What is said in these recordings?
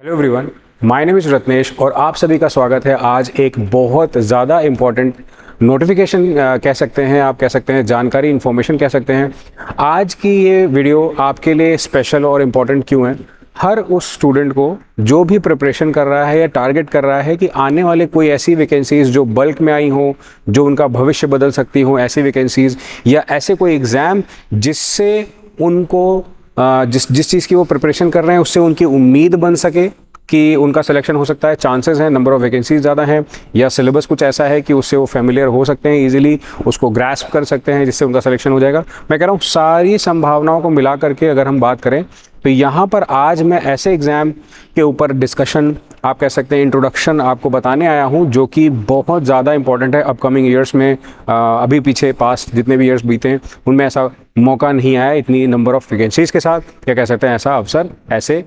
Hello everyone, my name is Ratnesh और आप सभी का स्वागत है आज एक बहुत ज़्यादा इम्पॉर्टेंट नोटिफिकेशन कह सकते हैं, आप कह सकते हैं जानकारी, इन्फॉर्मेशन कह सकते हैं। आज की ये वीडियो आपके लिए स्पेशल और इम्पॉर्टेंट क्यों है? हर उस स्टूडेंट को जो भी प्रिपरेशन कर रहा है या टारगेट कर रहा है कि आने वाले कोई ऐसी वैकेंसीज़ जो बल्क में आई हो, जो उनका भविष्य बदल सकती हो, ऐसी वैकेंसीज़ या ऐसे कोई एग्ज़ाम जिससे उनको जिस चीज़ की वो प्रिपरेशन कर रहे हैं उससे उनकी उम्मीद बन सके कि उनका सिलेक्शन हो सकता है, चांसेस हैं, नंबर ऑफ़ वैकेंसीज ज़्यादा हैं, या सिलेबस कुछ ऐसा है कि उससे वो फेमिलियर हो सकते हैं, इजीली उसको ग्रास्प कर सकते हैं जिससे उनका सिलेक्शन हो जाएगा। मैं कह रहा हूँ सारी संभावनाओं को मिला करके अगर हम बात करें तो यहाँ पर आज मैं ऐसे एग्ज़ाम के ऊपर डिस्कशन, आप कह सकते हैं इंट्रोडक्शन आपको बताने आया हूँ जो कि बहुत ज़्यादा इंपॉर्टेंट है अपकमिंग ईयर्स में। अभी पीछे पास्ट जितने भी ईयर्स बीते हैं उनमें ऐसा मौका नहीं आया इतनी नंबर ऑफ़ वैकेंसीज़ के साथ, क्या कह सकते हैं ऐसा अवसर, ऐसे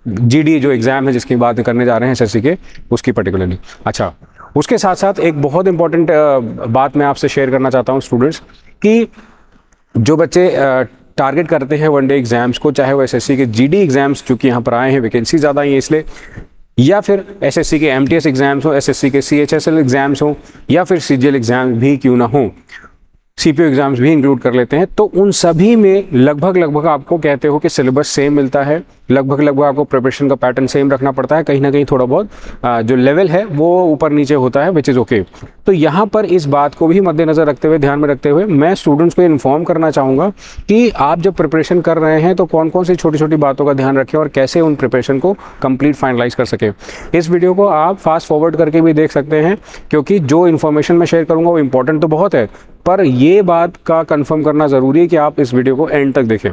जीडी जो एग्ज़ाम है जिसकी बात करने जा रहे हैं एसएससी के, उसकी पर्टिकुलरली। अच्छा, उसके साथ साथ एक बहुत इंपॉर्टेंट बात मैं आपसे शेयर करना चाहता हूँ स्टूडेंट्स, कि जो बच्चे टारगेट करते हैं वनडे एग्ज़ाम्स को, चाहे वो एसएससी के जीडी एग्ज़ाम्स चूँकि यहाँ पर आए हैं, वैकेंसी ज़्यादा आई है इसलिए, या फिर एसएससी के एमटीएस एग्ज़ाम्स हो, एसएससी के सीएचएसएल एग्ज़ाम्स हो, या फिर सीजीएल एग्ज़ाम भी क्यों ना हो, सीपीयू एग्ज़ाम्स भी इंक्लूड कर लेते हैं, तो उन सभी में लगभग आपको कहते हो कि सिलेबस सेम मिलता है, लगभग आपको प्रिपरेशन का पैटर्न सेम रखना पड़ता है, कहीं ना कहीं थोड़ा बहुत जो लेवल है वो ऊपर नीचे होता है, विच इज़ ओके। तो यहाँ पर इस बात को भी मद्देनज़र रखते हुए, ध्यान में रखते हुए, मैं स्टूडेंट्स को इन्फॉर्म करना चाहूँगा कि आप जब प्रिपरेशन कर रहे हैं तो कौन कौन सी छोटी छोटी बातों का ध्यान रखें और कैसे उन प्रिपरेशन को कंप्लीट फाइनलाइज कर सकें। इस वीडियो को आप फास्ट फॉरवर्ड करके भी देख सकते हैं, क्योंकि जो इन्फॉर्मेशन मैं शेयर करूँगा वो इंपॉर्टेंट तो बहुत है, पर ये बात का कंफर्म करना ज़रूरी है कि आप इस वीडियो को एंड तक देखें।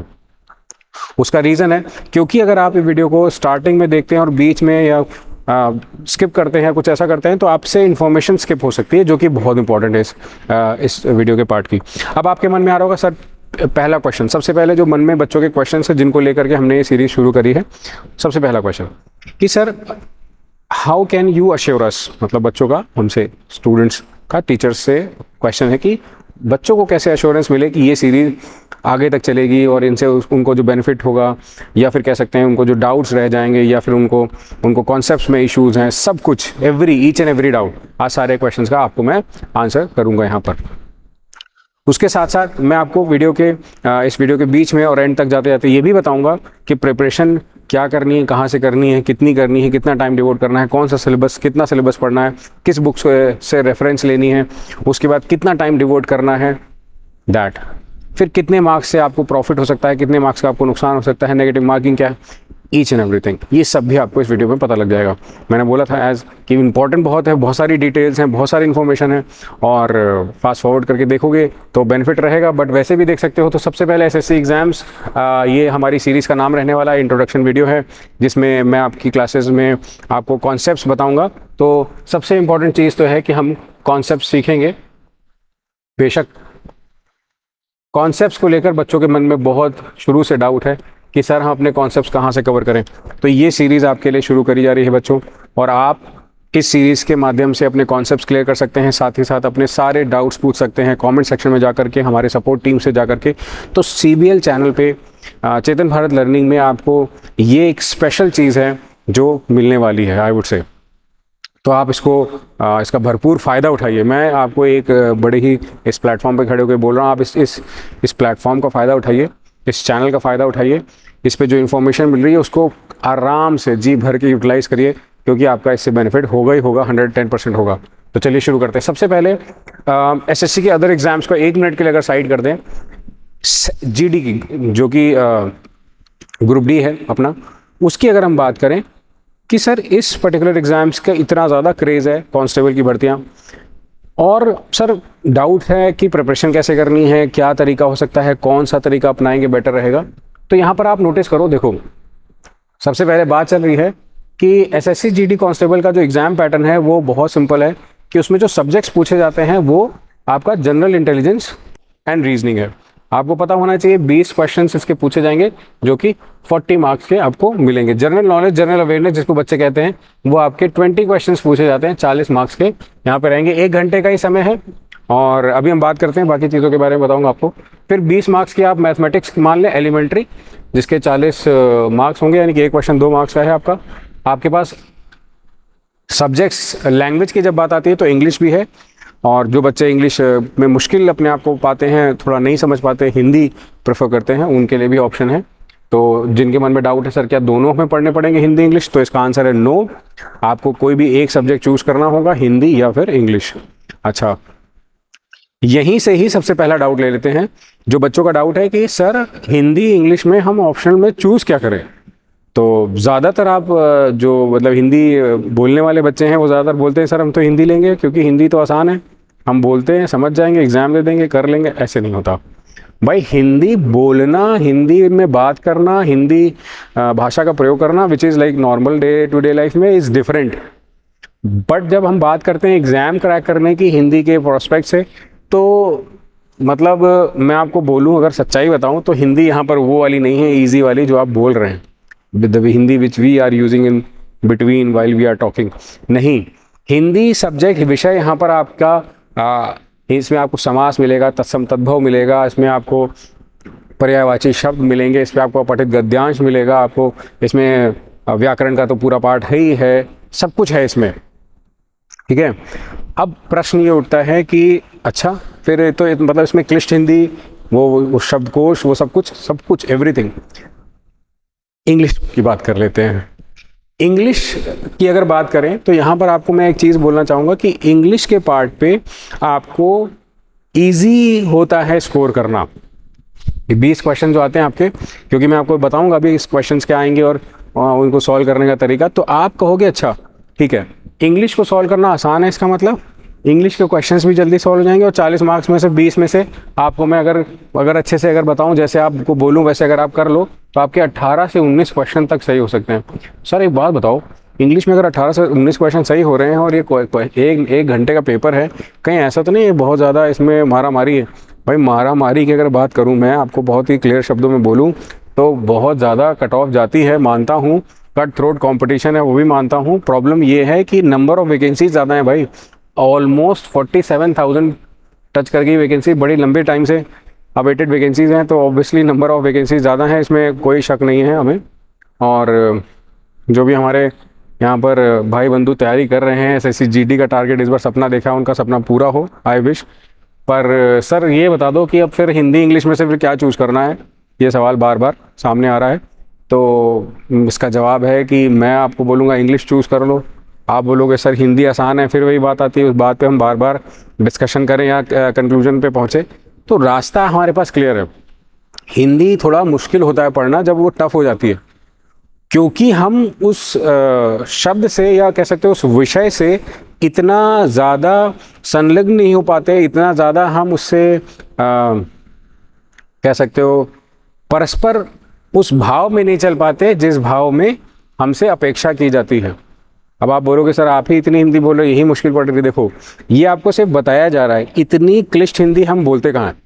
उसका रीज़न है क्योंकि अगर आप ये वीडियो को स्टार्टिंग में देखते हैं और बीच में या स्किप करते हैं, कुछ ऐसा करते हैं, तो आपसे इन्फॉर्मेशन स्किप हो सकती है, जो कि बहुत इंपॉर्टेंट है इस वीडियो के पार्ट की। अब आपके मन में आ रहा होगा सर, पहला क्वेश्चन, सबसे पहले जो मन में बच्चों के क्वेश्चन है जिनको लेकर के हमने ये सीरीज शुरू करी है, सबसे पहला क्वेश्चन कि sir how can you assure us, मतलब बच्चों का, हमसे स्टूडेंट्स का टीचर्स से क्वेश्चन है कि बच्चों को कैसे एश्योरेंस मिले कि ये सीरीज़ आगे तक चलेगी और इनसे उनको जो बेनिफिट होगा, या फिर कह सकते हैं उनको जो डाउट्स रह जाएंगे, या फिर उनको कॉन्सेप्ट्स में इश्यूज़ हैं, सब कुछ ईच एंड एवरी डाउट, आज सारे क्वेश्चंस का आपको मैं आंसर करूंगा यहाँ पर। उसके साथ साथ मैं आपको इस वीडियो के बीच में और एंड तक जाते जाते ये भी बताऊंगा कि प्रिपरेशन क्या करनी है, कहाँ से करनी है, कितनी करनी है, कितना टाइम डिवोट करना है, कौन सा सिलेबस, कितना सिलेबस पढ़ना है, किस बुक से रेफरेंस लेनी है, उसके बाद कितना टाइम डिवोट करना है, दैट, फिर कितने मार्क्स से आपको प्रॉफिट हो सकता है, कितने मार्क्स का आपको नुकसान हो सकता है, नेगेटिव मार्किंग क्या है, ईच एंड एवरीथिंग, ये सब भी आपको इस वीडियो में पता लग जाएगा। मैंने बोला था एज कि इंपॉर्टेंट बहुत है, बहुत सारी डिटेल्स हैं, बहुत सारी इन्फॉर्मेशन है, और फास्ट फॉरवर्ड करके देखोगे तो बेनिफिट रहेगा, बट वैसे भी देख सकते हो। तो सबसे पहले एसएससी एग्ज़ाम्स, ये हमारी सीरीज़ का नाम रहने वाला इंट्रोडक्शन वीडियो है, जिसमें मैं आपकी क्लासेस में आपको कॉन्सेप्ट्स बताऊँगा। तो सबसे इंपॉर्टेंट चीज़ तो है कि हम कॉन्सेप्ट सीखेंगे। बेशक कॉन्सेप्ट्स को लेकर बच्चों के मन में बहुत शुरू से डाउट है कि सर हम अपने कॉन्सेप्ट्स कहाँ से कवर करें, तो ये सीरीज़ आपके लिए शुरू करी जा रही है बच्चों, और आप इस सीरीज़ के माध्यम से अपने कॉन्सेप्ट्स क्लियर कर सकते हैं, साथ ही साथ अपने सारे डाउट्स पूछ सकते हैं कमेंट सेक्शन में जाकर के, हमारे सपोर्ट टीम से जाकर के। तो सीबीएल चैनल पे चेतन भारत लर्निंग में आपको ये एक स्पेशल चीज़ है जो मिलने वाली है, आई वुड से। तो आप इसका भरपूर फ़ायदा उठाइए। मैं आपको एक बड़े ही इस प्लेटफॉर्म पे खड़े होकर बोल रहा हूँ, आप इस प्लेटफॉर्म का फ़ायदा उठाइए, इस चैनल का फ़ायदा उठाइए, इस पे जो इन्फॉर्मेशन मिल रही है उसको आराम से जी भर के यूटिलाइज़ करिए, क्योंकि आपका इससे बेनिफिट होगा ही होगा, 110% होगा। तो चलिए शुरू करते हैं। सबसे पहले एसएससी के अदर एग्ज़ाम्स को 1 मिनट के लिए अगर साइड कर दें, जीडी की जो कि ग्रुप डी है अपना, उसकी अगर हम बात करें कि सर इस पर्टिकुलर एग्ज़ाम्स का इतना ज़्यादा क्रेज़ है, कांस्टेबल की भर्तियाँ, और सर डाउट है कि प्रिपरेशन कैसे करनी है, क्या तरीका हो सकता है, कौन सा तरीका अपनाएंगे बेटर रहेगा। तो यहाँ पर आप नोटिस करो, देखो सबसे पहले बात चल रही है कि एसएससी जीडी कांस्टेबल का जो एग्ज़ाम पैटर्न है वो बहुत सिंपल है, कि उसमें जो सब्जेक्ट्स पूछे जाते हैं वो आपका जनरल इंटेलिजेंस एंड रीजनिंग है। आपको पता होना चाहिए 20 क्वेश्चंस इसके पूछे जाएंगे, जो कि 40 मार्क्स के आपको मिलेंगे। जनरल नॉलेज, जनरल अवेयरनेस जिसको बच्चे कहते हैं, वो आपके 20 क्वेश्चंस पूछे जाते हैं, 40 मार्क्स के यहाँ पे रहेंगे। 1 घंटे का ही समय है, और अभी हम बात करते हैं बाकी चीज़ों के बारे में, बताऊंगा आपको। फिर 20 मार्क्स की आप मैथमेटिक्स मान लें, एलिमेंट्री, जिसके 40 मार्क्स होंगे, यानी कि एक क्वेश्चन 2 मार्क्स का है आपका। आपके पास सब्जेक्ट्स लैंग्वेज की जब बात आती है तो इंग्लिश भी है, और जो बच्चे इंग्लिश में मुश्किल अपने आप को पाते हैं, थोड़ा नहीं समझ पाते, हिंदी प्रेफर करते हैं, उनके लिए भी ऑप्शन है। तो जिनके मन में डाउट है सर क्या दोनों में पढ़ने पड़ेंगे हिंदी इंग्लिश, तो इसका आंसर है नो। आपको कोई भी एक सब्जेक्ट चूज करना होगा, हिंदी या फिर इंग्लिश। अच्छा, यहीं से ही सबसे पहला डाउट ले लेते हैं। जो बच्चों का डाउट है कि सर हिंदी इंग्लिश में हम ऑप्शनल में चूज़ क्या करें, तो ज़्यादातर आप जो मतलब हिंदी बोलने वाले बच्चे हैं वो ज़्यादातर बोलते हैं सर हम तो हिंदी लेंगे क्योंकि हिंदी तो आसान है, हम बोलते हैं, समझ जाएंगे, एग्ज़ाम दे देंगे, कर लेंगे। ऐसे नहीं होता भाई। हिंदी बोलना, हिंदी में बात करना, हिंदी भाषा का प्रयोग करना which is like normal day to day life में इज़ डिफरेंट। बट जब हम बात करते हैं एग्ज़ाम क्रैक करने की हिंदी के प्रोस्पेक्ट से, तो मतलब मैं आपको बोलूं, अगर सच्चाई बताऊं तो हिंदी यहाँ पर वो वाली नहीं है, इजी वाली जो आप बोल रहे हैं, the Hindi which we are using in between while we are talking. नहीं, हिंदी सब्जेक्ट विषय यहाँ पर आपका इसमें आपको समास मिलेगा, तत्सम तद्भव मिलेगा, इसमें आपको पर्यायवाची शब्द मिलेंगे, इसमें आपको अपठित गद्यांश मिलेगा, आपको इसमें व्याकरण का तो पूरा पाठ है ही है, सब कुछ है इसमें। ठीक है, अब प्रश्न ये उठता है कि अच्छा फिर तो मतलब इसमें क्लिष्ट हिंदी, वो शब्दकोश, वो सब कुछ एवरीथिंग। इंग्लिश की बात कर लेते हैं। इंग्लिश की अगर बात करें तो यहाँ पर आपको मैं एक चीज़ बोलना चाहूँगा कि इंग्लिश के पार्ट पे आपको इजी होता है स्कोर करना। 20 क्वेश्चन जो आते हैं आपके, क्योंकि मैं आपको बताऊँगा अभी इस क्वेश्चंस क्या आएंगे और उनको सॉल्व करने का तरीका, तो आप कहोगे अच्छा ठीक है इंग्लिश को सॉल्व करना आसान है, इसका मतलब इंग्लिश के क्वेश्चंस भी जल्दी सॉल्व हो जाएंगे, और 40 मार्क्स में से 20 में से आपको मैं अगर अच्छे से अगर बताऊं, जैसे आपको बोलूं वैसे अगर आप कर लो तो आपके 18 से 19 क्वेश्चन तक सही हो सकते हैं। सर एक बात बताओ, इंग्लिश में अगर 18 से 19 क्वेश्चन सही हो रहे हैं और ये एक घंटे का पेपर है, कहीं ऐसा तो नहीं है बहुत ज़्यादा इसमें मारा मारी है? भाई मारा मारी की अगर बात करूँ, मैं आपको बहुत ही क्लियर शब्दों में बोलूँ तो बहुत ज़्यादा कट ऑफ जाती है, मानता हूँ, कट थ्रोट कॉम्पिटिशन है वो भी मानता हूँ। प्रॉब्लम ये है कि नंबर ऑफ वैकेंसीज ज़्यादा है भाई, ऑलमोस्ट 47,000 टच कर गई वैकेंसी, बड़ी लंबे टाइम से अवेटेड वैकेंसीज हैं, तो ऑब्वियसली नंबर ऑफ वैकेंसीज ज़्यादा है, इसमें कोई शक नहीं है हमें। और जो भी हमारे यहाँ पर भाई बंधु तैयारी कर रहे हैं SSC GD का टारगेट इस बार सपना देखा है, उनका सपना पूरा हो, आई विश। पर सर ये बता दो कि अब फिर हिंदी इंग्लिश में से फिर क्या चूज़ करना है, ये सवाल बार बार सामने आ रहा है। तो इसका जवाब है कि मैं आपको बोलूँगा इंग्लिश चूज़ कर लो, आप बोलोगे सर हिंदी आसान है, फिर वही बात आती है, उस बात पे हम बार बार डिस्कशन करें या कंक्लूजन पे पहुँचे। तो रास्ता हमारे पास क्लियर है, हिंदी थोड़ा मुश्किल होता है पढ़ना जब वो टफ हो जाती है, क्योंकि हम उस शब्द से या कह सकते हो उस विषय से इतना ज़्यादा संलग्न नहीं हो पाते, इतना ज़्यादा हम उससे कह सकते हो परस्पर उस भाव में नहीं चल पाते जिस भाव में हमसे अपेक्षा की जाती है। अब आप बोलोगे सर आप ही इतनी हिंदी बोल रहे हो, यही मुश्किल पड़ रही है। देखो ये आपको सिर्फ बताया जा रहा है, इतनी क्लिष्ट हिंदी हम बोलते कहाँ हैं।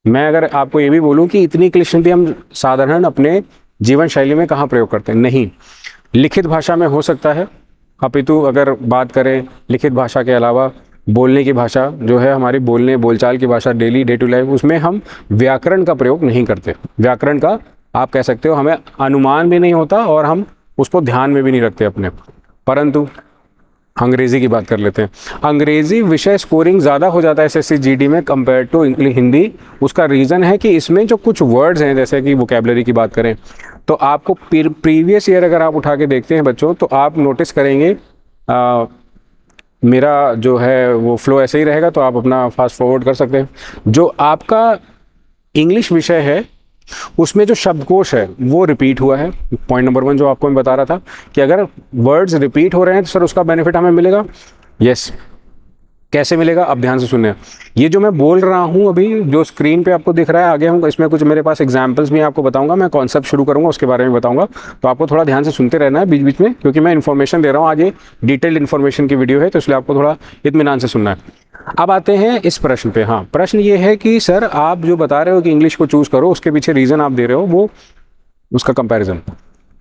मैं अगर आपको ये भी बोलूँ कि इतनी क्लिष्ट हिंदी हम साधारण अपने जीवन शैली में कहाँ प्रयोग करते हैं, नहीं। लिखित भाषा में हो सकता है, अपितु अगर बात करें लिखित भाषा के अलावा बोलने की भाषा जो है हमारी, बोलने बोलचाल की भाषा, डेली डे टू लाइफ, उसमें हम व्याकरण का प्रयोग नहीं करते। व्याकरण का आप कह सकते हो हमें अनुमान भी नहीं होता और हम उसको ध्यान में भी नहीं रखते अपने। परंतु अंग्रेज़ी की बात कर लेते हैं। अंग्रेज़ी विषय स्कोरिंग ज़्यादा हो जाता है SSC GD में कंपेयर टू हिंदी। उसका रीज़न है कि इसमें जो कुछ वर्ड्स हैं, जैसे कि वोकेबलरी की बात करें तो आपको प्रीवियस ईयर अगर आप उठा के देखते हैं बच्चों, तो आप नोटिस करेंगे मेरा जो है वो फ्लो ऐसे ही रहेगा, तो आप अपना फास्ट फॉरवर्ड कर सकते हैं। जो आपका इंग्लिश विषय है उसमें जो शब्दकोश है वो रिपीट हुआ है। पॉइंट नंबर 1 जो आपको मैं बता रहा था कि अगर वर्ड्स रिपीट हो रहे हैं तो सर उसका बेनिफिट हमें मिलेगा। यस, कैसे मिलेगा, अब ध्यान से सुनिए। ये जो मैं बोल रहा हूँ अभी, जो स्क्रीन पे आपको दिख रहा है, आगे हम इसमें कुछ मेरे पास एग्जांपल्स भी आपको बताऊंगा, मैं कॉन्सेप्ट शुरू करूंगा उसके बारे में बताऊंगा, तो आपको थोड़ा ध्यान से सुनते रहना है बीच बीच में, क्योंकि मैं इन्फॉर्मेशन दे रहा हूँ। आज ये डिटेल्ड इन्फॉर्मेशन की वीडियो है, तो इसलिए आपको थोड़ा इत्मीनान से सुनना है। अब आते हैं इस प्रश्न पे। हाँ, प्रश्न ये है कि सर आप जो बता रहे हो कि इंग्लिश को चूज़ करो, उसके पीछे रीज़न आप दे रहे हो वो उसका कंपैरिजन।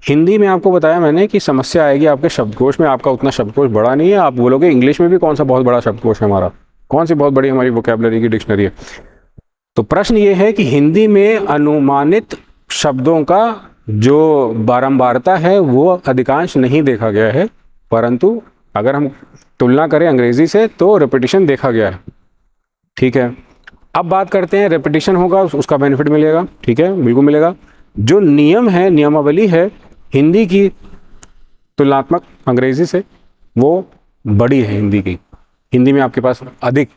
हिंदी में आपको बताया मैंने कि समस्या आएगी आपके शब्दकोश में, आपका उतना शब्दकोश बड़ा नहीं है। आप बोलोगे इंग्लिश में भी कौन सा बहुत बड़ा शब्दकोश है हमारा, कौन सी बहुत बड़ी हमारी वोकैबुलरी की डिक्शनरी है। तो प्रश्न ये है कि हिंदी में अनुमानित शब्दों का जो बारंबारता है वो अधिकांश नहीं देखा गया है, परंतु अगर हम तुलना करें अंग्रेजी से तो रेपिटेशन देखा गया है। ठीक है, अब बात करते हैं रेपिटेशन होगा उसका बेनिफिट मिलेगा। ठीक है, बिल्कुल मिलेगा। जो नियम है, नियमावली है हिंदी की तुलनात्मक अंग्रेजी से, वो बड़ी है हिंदी की। हिंदी में आपके पास अधिक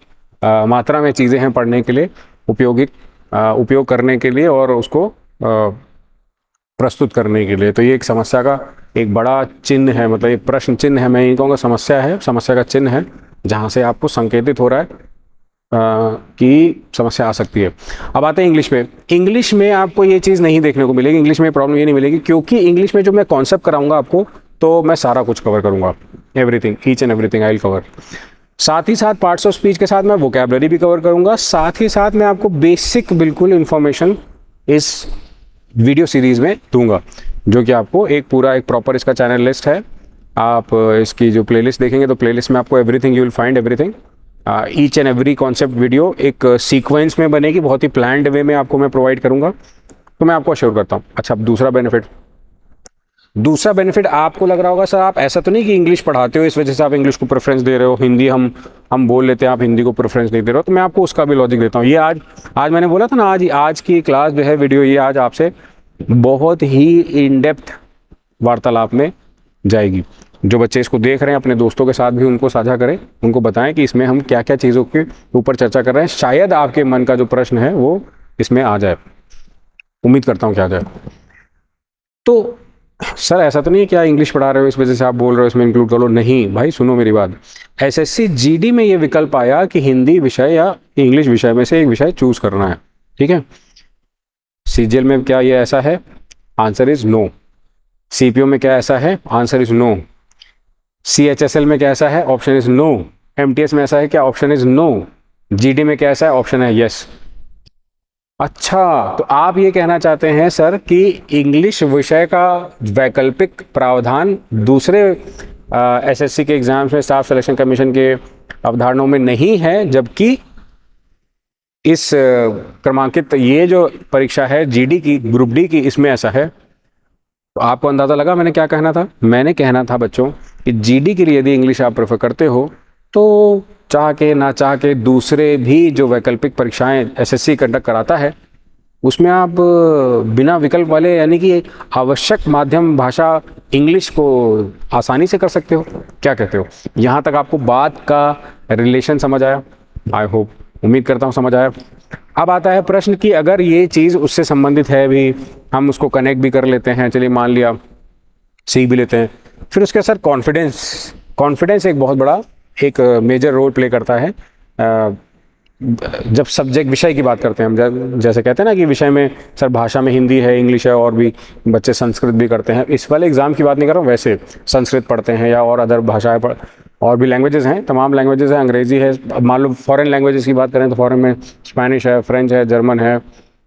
मात्रा में चीज़ें हैं पढ़ने के लिए, उपयोग करने के लिए और उसको प्रस्तुत करने के लिए। तो ये एक समस्या का एक बड़ा चिन्ह है, मतलब एक प्रश्न चिन्ह है, मैं ये कहूँगा समस्या है, समस्या का चिन्ह है, जहाँ से आपको संकेतित हो रहा है कि समस्या आ सकती है। अब आते हैं इंग्लिश में। इंग्लिश में आपको ये चीज़ नहीं देखने को मिलेगी, इंग्लिश में प्रॉब्लम ये नहीं मिलेगी, क्योंकि इंग्लिश में जो मैं कॉन्सेप्ट कराऊंगा आपको, तो मैं सारा कुछ कवर करूंगा, everything, each and everything I will cover. साथ ही साथ पार्ट्स ऑफ स्पीच के साथ मैं वोकैबुलरी भी कवर करूंगा, साथ ही साथ मैं आपको बेसिक बिल्कुल इन्फॉर्मेशन इस वीडियो सीरीज़ में दूंगा, जो कि आपको एक प्रॉपर इसका चैनल लिस्ट है। आप इसकी जो प्लेलिस्ट देखेंगे तो प्लेलिस्ट में आपको everything, you will find everything, each and every concept video एक सीक्वेंस में बनेगी, बहुत ही प्लान्ड वे में आपको मैं प्रोवाइड करूंगा, तो मैं आपको अश्योर करता हूँ। अच्छा, दूसरा बेनिफिट आपको लग रहा होगा सर आप ऐसा तो नहीं कि इंग्लिश पढ़ाते हो इस वजह से आप इंग्लिश को प्रेफरेंस दे रहे हो, हिंदी हम बोल लेते हैं, आप हिंदी को प्रेफरेंस नहीं दे रहे हो। तो मैं आपको उसका भी लॉजिक देता हूँ। ये आज मैंने बोला था ना, आज की क्लास जो है, वीडियो, ये आज आपसे बहुत ही इन डेप्थ वार्तालाप में जाएगी। जो बच्चे इसको देख रहे हैं अपने दोस्तों के साथ भी उनको साझा करें, उनको बताएं कि इसमें हम क्या क्या चीज़ों के ऊपर चर्चा कर रहे हैं। शायद आपके मन का जो प्रश्न है वो इसमें आ जाए, उम्मीद करता हूँ कि आ जाए। तो सर ऐसा तो नहीं है क्या इंग्लिश पढ़ा रहे हो इस वजह से आप बोल रहे हो इसमें इंक्लूड कर लो? नहीं भाई, सुनो मेरी बात। एसएससी जीडी में ये विकल्प आया कि हिंदी विषय या इंग्लिश विषय में से एक विषय चूज करना है। ठीक है, सीजीएल में क्या ये ऐसा है? Answer is no. सीपीओ में क्या ऐसा है? Answer is no. सीएचएसएल में क्या ऐसा है? Option is no. एमटीएस में ऐसा है क्या? Option is no. जीडी में क्या ऐसा है? ऑप्शन है यस। अच्छा, तो आप ये कहना चाहते हैं सर कि इंग्लिश विषय का वैकल्पिक प्रावधान दूसरे एसएससी के एग्जाम्स में, स्टाफ सिलेक्शन कमीशन के अवधारणाओं में नहीं है, जबकि इस क्रमांकित ये जो परीक्षा है जीडी की, ग्रुप डी की, इसमें ऐसा है। तो आपको अंदाज़ा लगा मैंने क्या कहना था? मैंने कहना था बच्चों कि जीडी के लिए यदि इंग्लिश आप प्रेफर करते हो तो चाह के ना चाह के दूसरे भी जो वैकल्पिक परीक्षाएं एसएससी कंडक्ट कराता है उसमें आप बिना विकल्प वाले, यानी कि आवश्यक माध्यम भाषा इंग्लिश को आसानी से कर सकते हो। क्या कहते हो? यहाँ तक आपको बात का रिलेशन समझ आया? आई होप, उम्मीद करता हूँ समझ आया। अब आता है प्रश्न कि अगर ये चीज़ उससे संबंधित है भी, हम उसको कनेक्ट भी कर लेते हैं, चलिए मान लिया सीख भी लेते हैं, फिर उसके सर कॉन्फिडेंस एक बहुत बड़ा एक मेजर रोल प्ले करता है जब सब्जेक्ट विषय की बात करते हैं हम। जैसे कहते हैं ना कि विषय में सर भाषा में हिंदी है, इंग्लिश है, और भी बच्चे संस्कृत भी करते हैं। इस वाले एग्जाम की बात नहीं कर रहा हूँ, वैसे संस्कृत पढ़ते हैं या और अदर भाषाएं और भी लैंग्वेजेस हैं, तमाम लैंग्वेजेस हैं, अंग्रेजी है। मान लो फॉरेन लैंग्वेजेस की बात करें तो फॉरेन में स्पेनिश है, फ्रेंच है, जर्मन है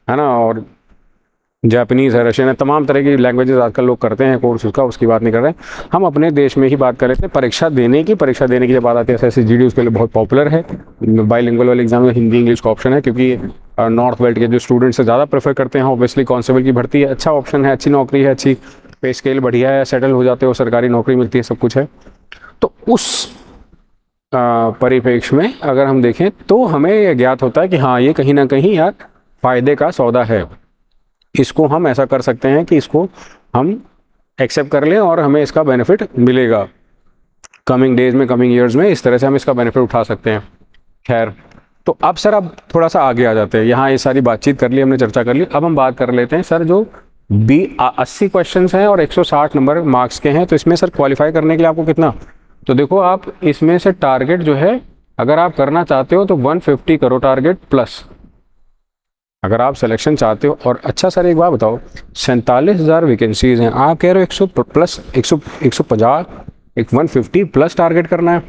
ना, और जापानीज़ है, रशियन है, तमाम तरह की लैंग्वेजेस आजकल लोग करते हैं कोर्स उसका, उसकी बात नहीं कर रहे हैं। हम अपने देश में ही बात कर लेते हैं। परीक्षा देने की जब बात आती है एसएससी जीडी, उसके लिए बहुत पॉपुलर है। बाइलिंगुअल वाले एग्जाम में हिंदी इंग्लिश का ऑप्शन है, क्योंकि नॉर्थ बेल्ट के जो स्टूडेंट्स से ज़्यादा प्रेफर करते हैं। ऑब्वियसली कांस्टेबल की भर्ती है, अच्छा ऑप्शन है, अच्छी नौकरी है, अच्छी पे स्केल बढ़िया है, सेटल हो जाते हो, सरकारी नौकरी मिलती है, सब कुछ है। तो उस परिप्रेक्ष्य में अगर हम देखें तो हमें यह ज्ञात होता है कि हाँ, ये कहीं ना कहीं यार फ़ायदे का सौदा है। इसको हम ऐसा कर सकते हैं कि इसको हम एक्सेप्ट कर लें और हमें इसका बेनिफिट मिलेगा कमिंग डेज में, कमिंग ईयर्स में। इस तरह से हम इसका बेनिफिट उठा सकते हैं। खैर, तो अब सर अब थोड़ा सा आगे आ जाते हैं। यहाँ ये सारी बातचीत कर ली हमने, चर्चा कर ली। अब हम बात कर लेते हैं सर जो 80 क्वेश्चन हैं और 160 नंबर मार्क्स के हैं, तो इसमें सर क्वालिफाई करने के लिए आपको कितना? तो देखो, आप इसमें से टारगेट जो है अगर आप करना चाहते हो तो 150 करो टारगेट प्लस, अगर आप सिलेक्शन चाहते हो। और अच्छा सर एक बात बताओ, 47,000 वैकेंसीज हैं, आप कह रहे हो 100 प्लस 150, एक 150 प्लस टारगेट करना है।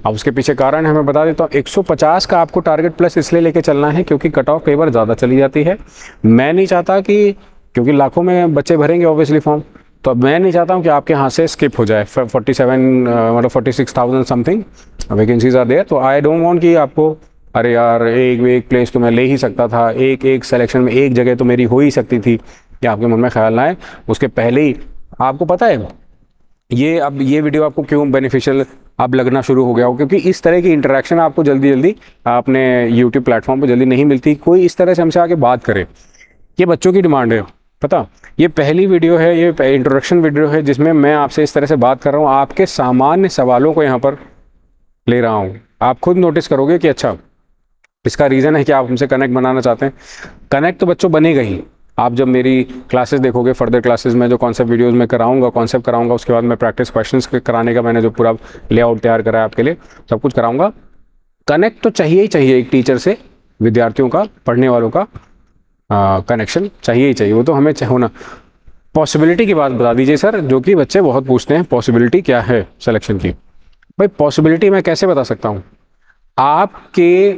अब उसके पीछे कारण है, मैं बता देता हूँ। 150 का आपको टारगेट प्लस इसलिए लेके चलना है क्योंकि कट ऑफ कई बार ज़्यादा चली जाती है। मैं नहीं चाहता कि, क्योंकि लाखों में बच्चे भरेंगे ऑब्वियसली फॉर्म, तो अब मैं नहीं चाहता हूँ कि आपके यहाँ से स्किप हो जाए। 46,000 समथिंग वैकेंसीज आर देयर, तो आई डोंट वांट कि आपको अरे यार एक प्लेस तो मैं ले ही सकता था, एक सिलेक्शन में एक जगह तो मेरी हो ही सकती थी, कि आपके मन में ख्याल ना आए उसके पहले ही। आपको पता है अब ये वीडियो आपको क्यों बेनिफिशियल अब लगना शुरू हो गया हो, क्योंकि इस तरह की इंटरेक्शन आपको जल्दी जल्दी अपने यूट्यूब प्लेटफॉर्म पर जल्दी नहीं मिलती। कोई इस तरह से हमसे आके बात करे, ये बच्चों की डिमांड है। पता, ये पहली वीडियो है, ये इंट्रोडक्शन वीडियो है जिसमें मैं आपसे इस तरह से बात कर रहा हूँ, आपके सामान्य सवालों को यहाँ पर ले रहा हूँ। आप खुद नोटिस करोगे कि अच्छा, इसका रीज़न है कि आप हमसे कनेक्ट बनाना चाहते हैं। कनेक्ट तो बच्चों बनेगा ही। आप जब मेरी क्लासेस देखोगे, फर्दर क्लासेस में जो कॉन्सेप्ट वीडियोस में कराऊंगा, कॉन्सेप्ट कराऊंगा, उसके बाद मैं प्रैक्टिस क्वेश्चंस कराने का मैंने जो पूरा लेआउट तैयार करा है आपके लिए, सब कुछ कराऊंगा। कनेक्ट तो चाहिए ही चाहिए, एक टीचर से विद्यार्थियों का, पढ़ने वालों का कनेक्शन चाहिए ही चाहिए, वो तो हमें होना। पॉसिबिलिटी की बात बता दीजिए सर, जो कि बच्चे बहुत पूछते हैं, पॉसिबिलिटी क्या है सिलेक्शन की। भाई पॉसिबिलिटी मैं कैसे बता सकता हूँ? आपके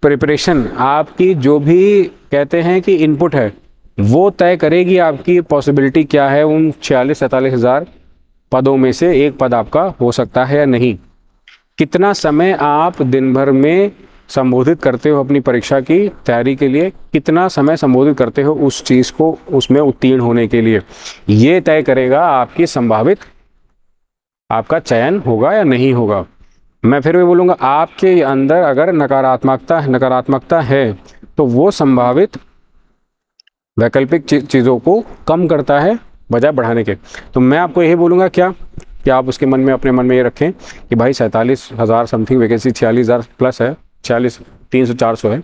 प्रिपरेशन, आपकी जो भी कहते हैं कि इनपुट है, वो तय करेगी आपकी पॉसिबिलिटी क्या है। उन 46-47 हज़ार पदों में से एक पद आपका हो सकता है या नहीं। कितना समय आप दिन भर में संबोधित करते हो अपनी परीक्षा की तैयारी के लिए, कितना समय संबोधित करते हो उस चीज़ को, उसमें उत्तीर्ण होने के लिए, ये तय करेगा आपकी संभावित, आपका चयन होगा या नहीं होगा। मैं फिर भी बोलूँगा, आपके अंदर अगर नकारात्मकता है तो वो संभावित वैकल्पिक चीज़ों को कम करता है बजाय बढ़ाने के। तो मैं आपको यही बोलूँगा क्या कि आप उसके मन में, अपने मन में ये रखें कि भाई 47,000 समथिंग वैकेंसी, 46,000 प्लस है, 46, 300, 400 है।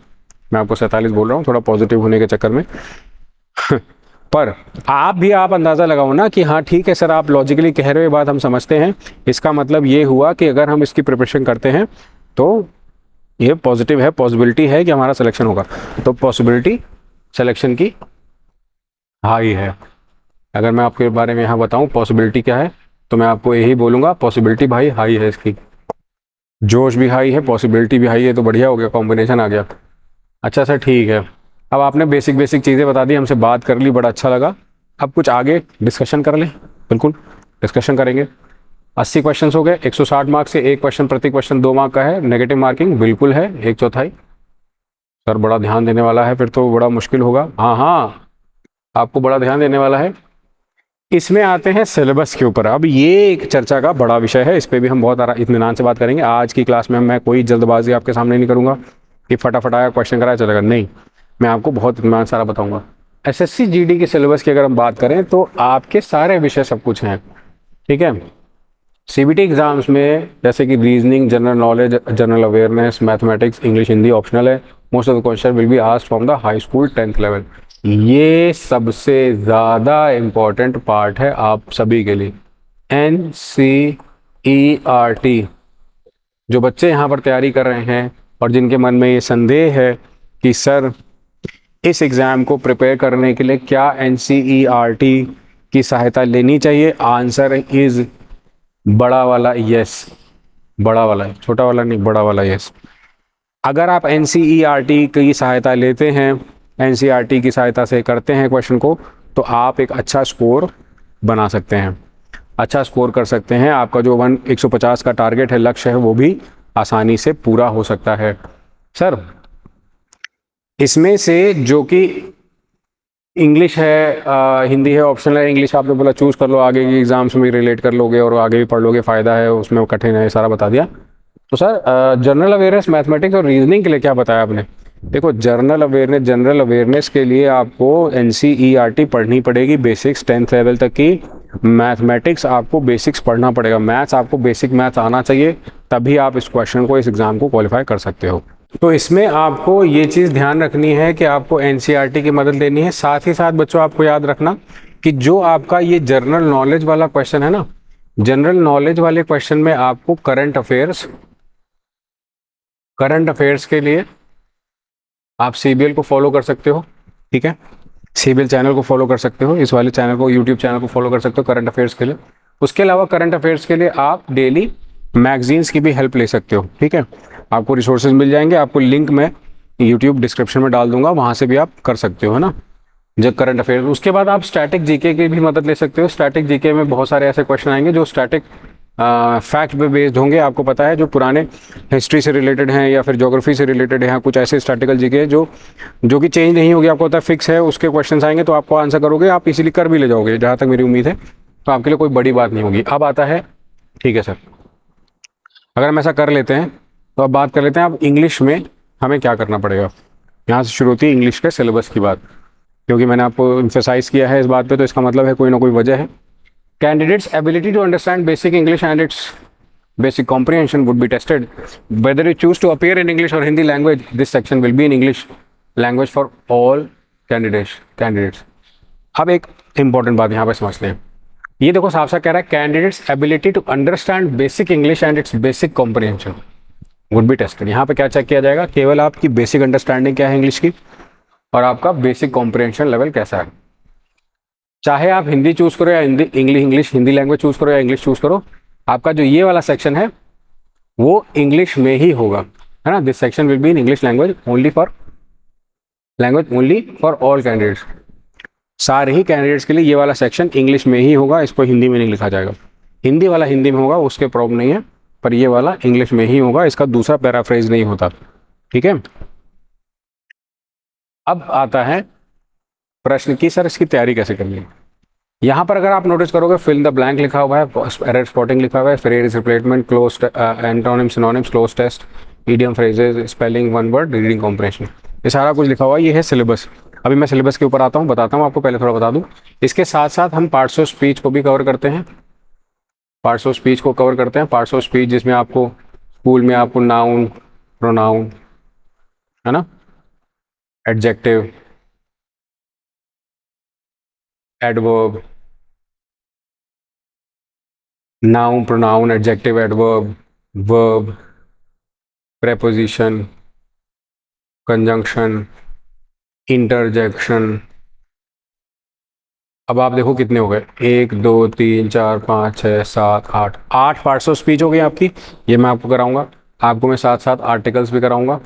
मैं आपको 47 बोल रहा हूँ थोड़ा पॉजिटिव होने के चक्कर में पर आप अंदाज़ा लगाओ ना कि हाँ ठीक है सर, आप लॉजिकली कह रहे हो, बात हम समझते हैं। इसका मतलब ये हुआ कि अगर हम इसकी प्रिपरेशन करते हैं तो ये पॉजिटिव है, पॉसिबिलिटी है कि हमारा सिलेक्शन होगा। तो पॉसिबिलिटी सिलेक्शन की हाई है। अगर मैं आपके बारे में यहाँ बताऊँ पॉसिबिलिटी क्या है, तो मैं आपको यही बोलूँगा, पॉसिबिलिटी भाई हाई है इसकी। जोश भी हाई है, पॉसिबिलिटी भी हाई है, तो बढ़िया हो गया, कॉम्बिनेशन आ गया। अच्छा सर ठीक है, अब आपने बेसिक चीज़ें बता दी, हमसे बात कर ली, बड़ा अच्छा लगा। अब कुछ आगे डिस्कशन कर लें। बिल्कुल डिस्कशन करेंगे। 80 क्वेश्चन हो गए, 160 मार्क्स से एक क्वेश्चन, प्रति क्वेश्चन 2 मार्क का है। नेगेटिव मार्किंग बिल्कुल है, 1/4। सर बड़ा ध्यान देने वाला है, फिर तो बड़ा मुश्किल होगा। हाँ, आपको बड़ा ध्यान देने वाला है। इसमें आते हैं सिलेबस के ऊपर। अब ये एक चर्चा का बड़ा विषय है, इस पर भी हम बहुत इत्मीनान से बात करेंगे। आज की क्लास में मैं कोई जल्दबाजी आपके सामने नहीं करूँगा कि फटाफट आया क्वेश्चन कराया चलेगा, नहीं। मैं आपको बहुत इत्मीनान सारा बताऊँगा। SSC GD के सिलेबस की अगर हम बात करें तो आपके सारे विषय सब कुछ हैं, ठीक है। CBT एग्जाम्स में जैसे कि reasoning, general knowledge, general awareness, mathematics, English, Hindi optional है। Most of the question will be asked from the high school 10th level. ये सबसे ज़्यादा इम्पॉर्टेंट पार्ट है आप सभी के लिए। NCERT, जो बच्चे यहाँ पर तैयारी कर रहे हैं और जिनके मन में ये संदेह है कि सर इस एग्ज़ाम को प्रिपेयर करने के लिए क्या NCERT की सहायता लेनी चाहिए, आंसर इज़ बड़ा वाला यस। बड़ा वाला, छोटा वाला नहीं, बड़ा वाला यस। अगर आप NCERT की सहायता लेते हैं, NCERT की सहायता से करते हैं क्वेश्चन को, तो आप एक अच्छा स्कोर बना सकते हैं, अच्छा स्कोर कर सकते हैं। आपका जो 150 का टारगेट है, लक्ष्य है, वो भी आसानी से पूरा हो सकता है। सर इसमें से जो कि इंग्लिश है, हिंदी है, ऑप्शनल है। इंग्लिश आपने बोला चूज़ कर लो, आगे के एग्जाम्स में रिलेट कर लोगे और आगे भी पढ़ लोगे, फ़ायदा है उसमें, कठिन है, सारा बता दिया। तो सर जनरल अवेयरनेस, मैथमेटिक्स और रीजनिंग के लिए क्या बताया आपने? देखो, जनरल अवेयरनेस के लिए आपको NCERT पढ़नी पड़ेगी, बेसिक्स 10th लेवल तक की। मैथमेटिक्स आपको बेसिक्स पढ़ना पड़ेगा, मैथ्स आपको बेसिक मैथ्स आना चाहिए, तभी आप इस क्वेश्चन को, इस एग्ज़ाम को क्वालिफाई कर सकते हो। तो इसमें आपको ये चीज़ ध्यान रखनी है कि आपको NCERT की मदद लेनी है। साथ ही साथ बच्चों आपको याद रखना कि जो आपका ये जनरल नॉलेज वाला क्वेश्चन है ना, जनरल नॉलेज वाले क्वेश्चन में आपको करंट अफेयर्स के लिए आप CBL को फॉलो कर सकते हो, ठीक है। CBL चैनल को फॉलो कर सकते हो, इस वाले चैनल को, यूट्यूब चैनल को फॉलो कर सकते हो करंट अफेयर्स के लिए। उसके अलावा करंट अफेयर्स के लिए आप डेली मैगजीन्स की भी हेल्प ले सकते हो, ठीक है। आपको रिसोर्सेज मिल जाएंगे, आपको लिंक मैं यूट्यूब डिस्क्रिप्शन में डाल दूंगा, वहाँ से भी आप कर सकते हो, है ना, जब करंट अफेयर्स। उसके बाद आप स्टैटिक GK की भी मदद ले सकते हो। स्टैटिक GK में बहुत सारे ऐसे क्वेश्चन आएंगे जो स्टैटिक फैक्ट पे बेस्ड होंगे। आपको पता है जो पुराने हिस्ट्री से रिलेटेड हैं या फिर ज्योग्राफी से रिलेटेड हैं, कुछ ऐसे स्टैटिकल जीके जो कि चेंज नहीं होगी, आपको पता है फिक्स है, उसके क्वेश्चन आएंगे तो आपको आंसर करोगे, आप इसीलिए कर भी ले जाओगे, जहाँ तक मेरी उम्मीद है। तो आपके लिए कोई बड़ी बात नहीं होगी। अब आता है, ठीक है सर, अगर हम ऐसा कर लेते हैं तो अब बात कर लेते हैं अब इंग्लिश में हमें क्या करना पड़ेगा। यहाँ से शुरू होती है इंग्लिश के सिलेबस की बात, क्योंकि मैंने आपको इम्फेसाइज किया है इस बात पे, तो इसका मतलब है कोई ना कोई वजह है। Candidates ability to understand basic English and its basic comprehension would be tested. Whether you choose to appear in English or Hindi language, this section will be in English language for all candidates. अब एक important बात यहाँ पे समझते हैं। ये देखो साफ साफ कह रहा है candidates ability to understand basic English and its basic comprehension would be tested. यहाँ पे क्या चेक किया जाएगा? केवल आपकी बेसिक अंडरस्टैंडिंग क्या है इंग्लिश की और आपका बेसिक कॉम्प्रिहेंशन लेवल कैसा है। चाहे आप हिंदी चूज करो या इंग्लिश हिंदी लैंग्वेज चूज करो या इंग्लिश चूज करो, आपका जो ये वाला सेक्शन है वो इंग्लिश में ही होगा, है ना। This section will be in English language only for all candidates. सारे ही कैंडिडेट्स के लिए ये वाला सेक्शन इंग्लिश में ही होगा, इसको हिंदी में नहीं लिखा जाएगा। हिंदी वाला हिंदी में होगा, उसके प्रॉब्लम नहीं है, पर ये वाला इंग्लिश में ही होगा, इसका दूसरा पैराफ्रेज नहीं होता, ठीक है। अब आता है प्रश्न की सर इसकी तैयारी कैसे करनी है। यहाँ पर अगर आप नोटिस करोगे फिल द ब्लैंक लिखा हुआ है, एरर स्पॉटिंग लिखा हुआ है, phrase replacement, cloze antonym synonyms, cloze test, idiom phrases, spelling, one word, reading comprehension, ये सारा कुछ लिखा हुआ है। ये है सिलेबस। अभी मैं सिलेबस के ऊपर आता हूँ, बताता हूँ आपको, पहले थोड़ा बता दूँ। इसके साथ साथ हम पार्ट्स ऑफ स्पीच को भी कवर करते हैं। पार्ट्स ऑफ स्पीच जिसमें आपको स्कूल में आपको नाउन, प्रोनाउन, है ना, adjective, adverb, noun, pronoun, adjective, adverb, verb, preposition, conjunction, interjection. अब आप देखो कितने हो गए, 1 2 3 4 5 6 7 8 पार्ट्स ऑफ स्पीच हो गई आपकी। ये मैं आपको कराऊंगा। आपको मैं साथ साथ आर्टिकल्स भी कराऊंगा,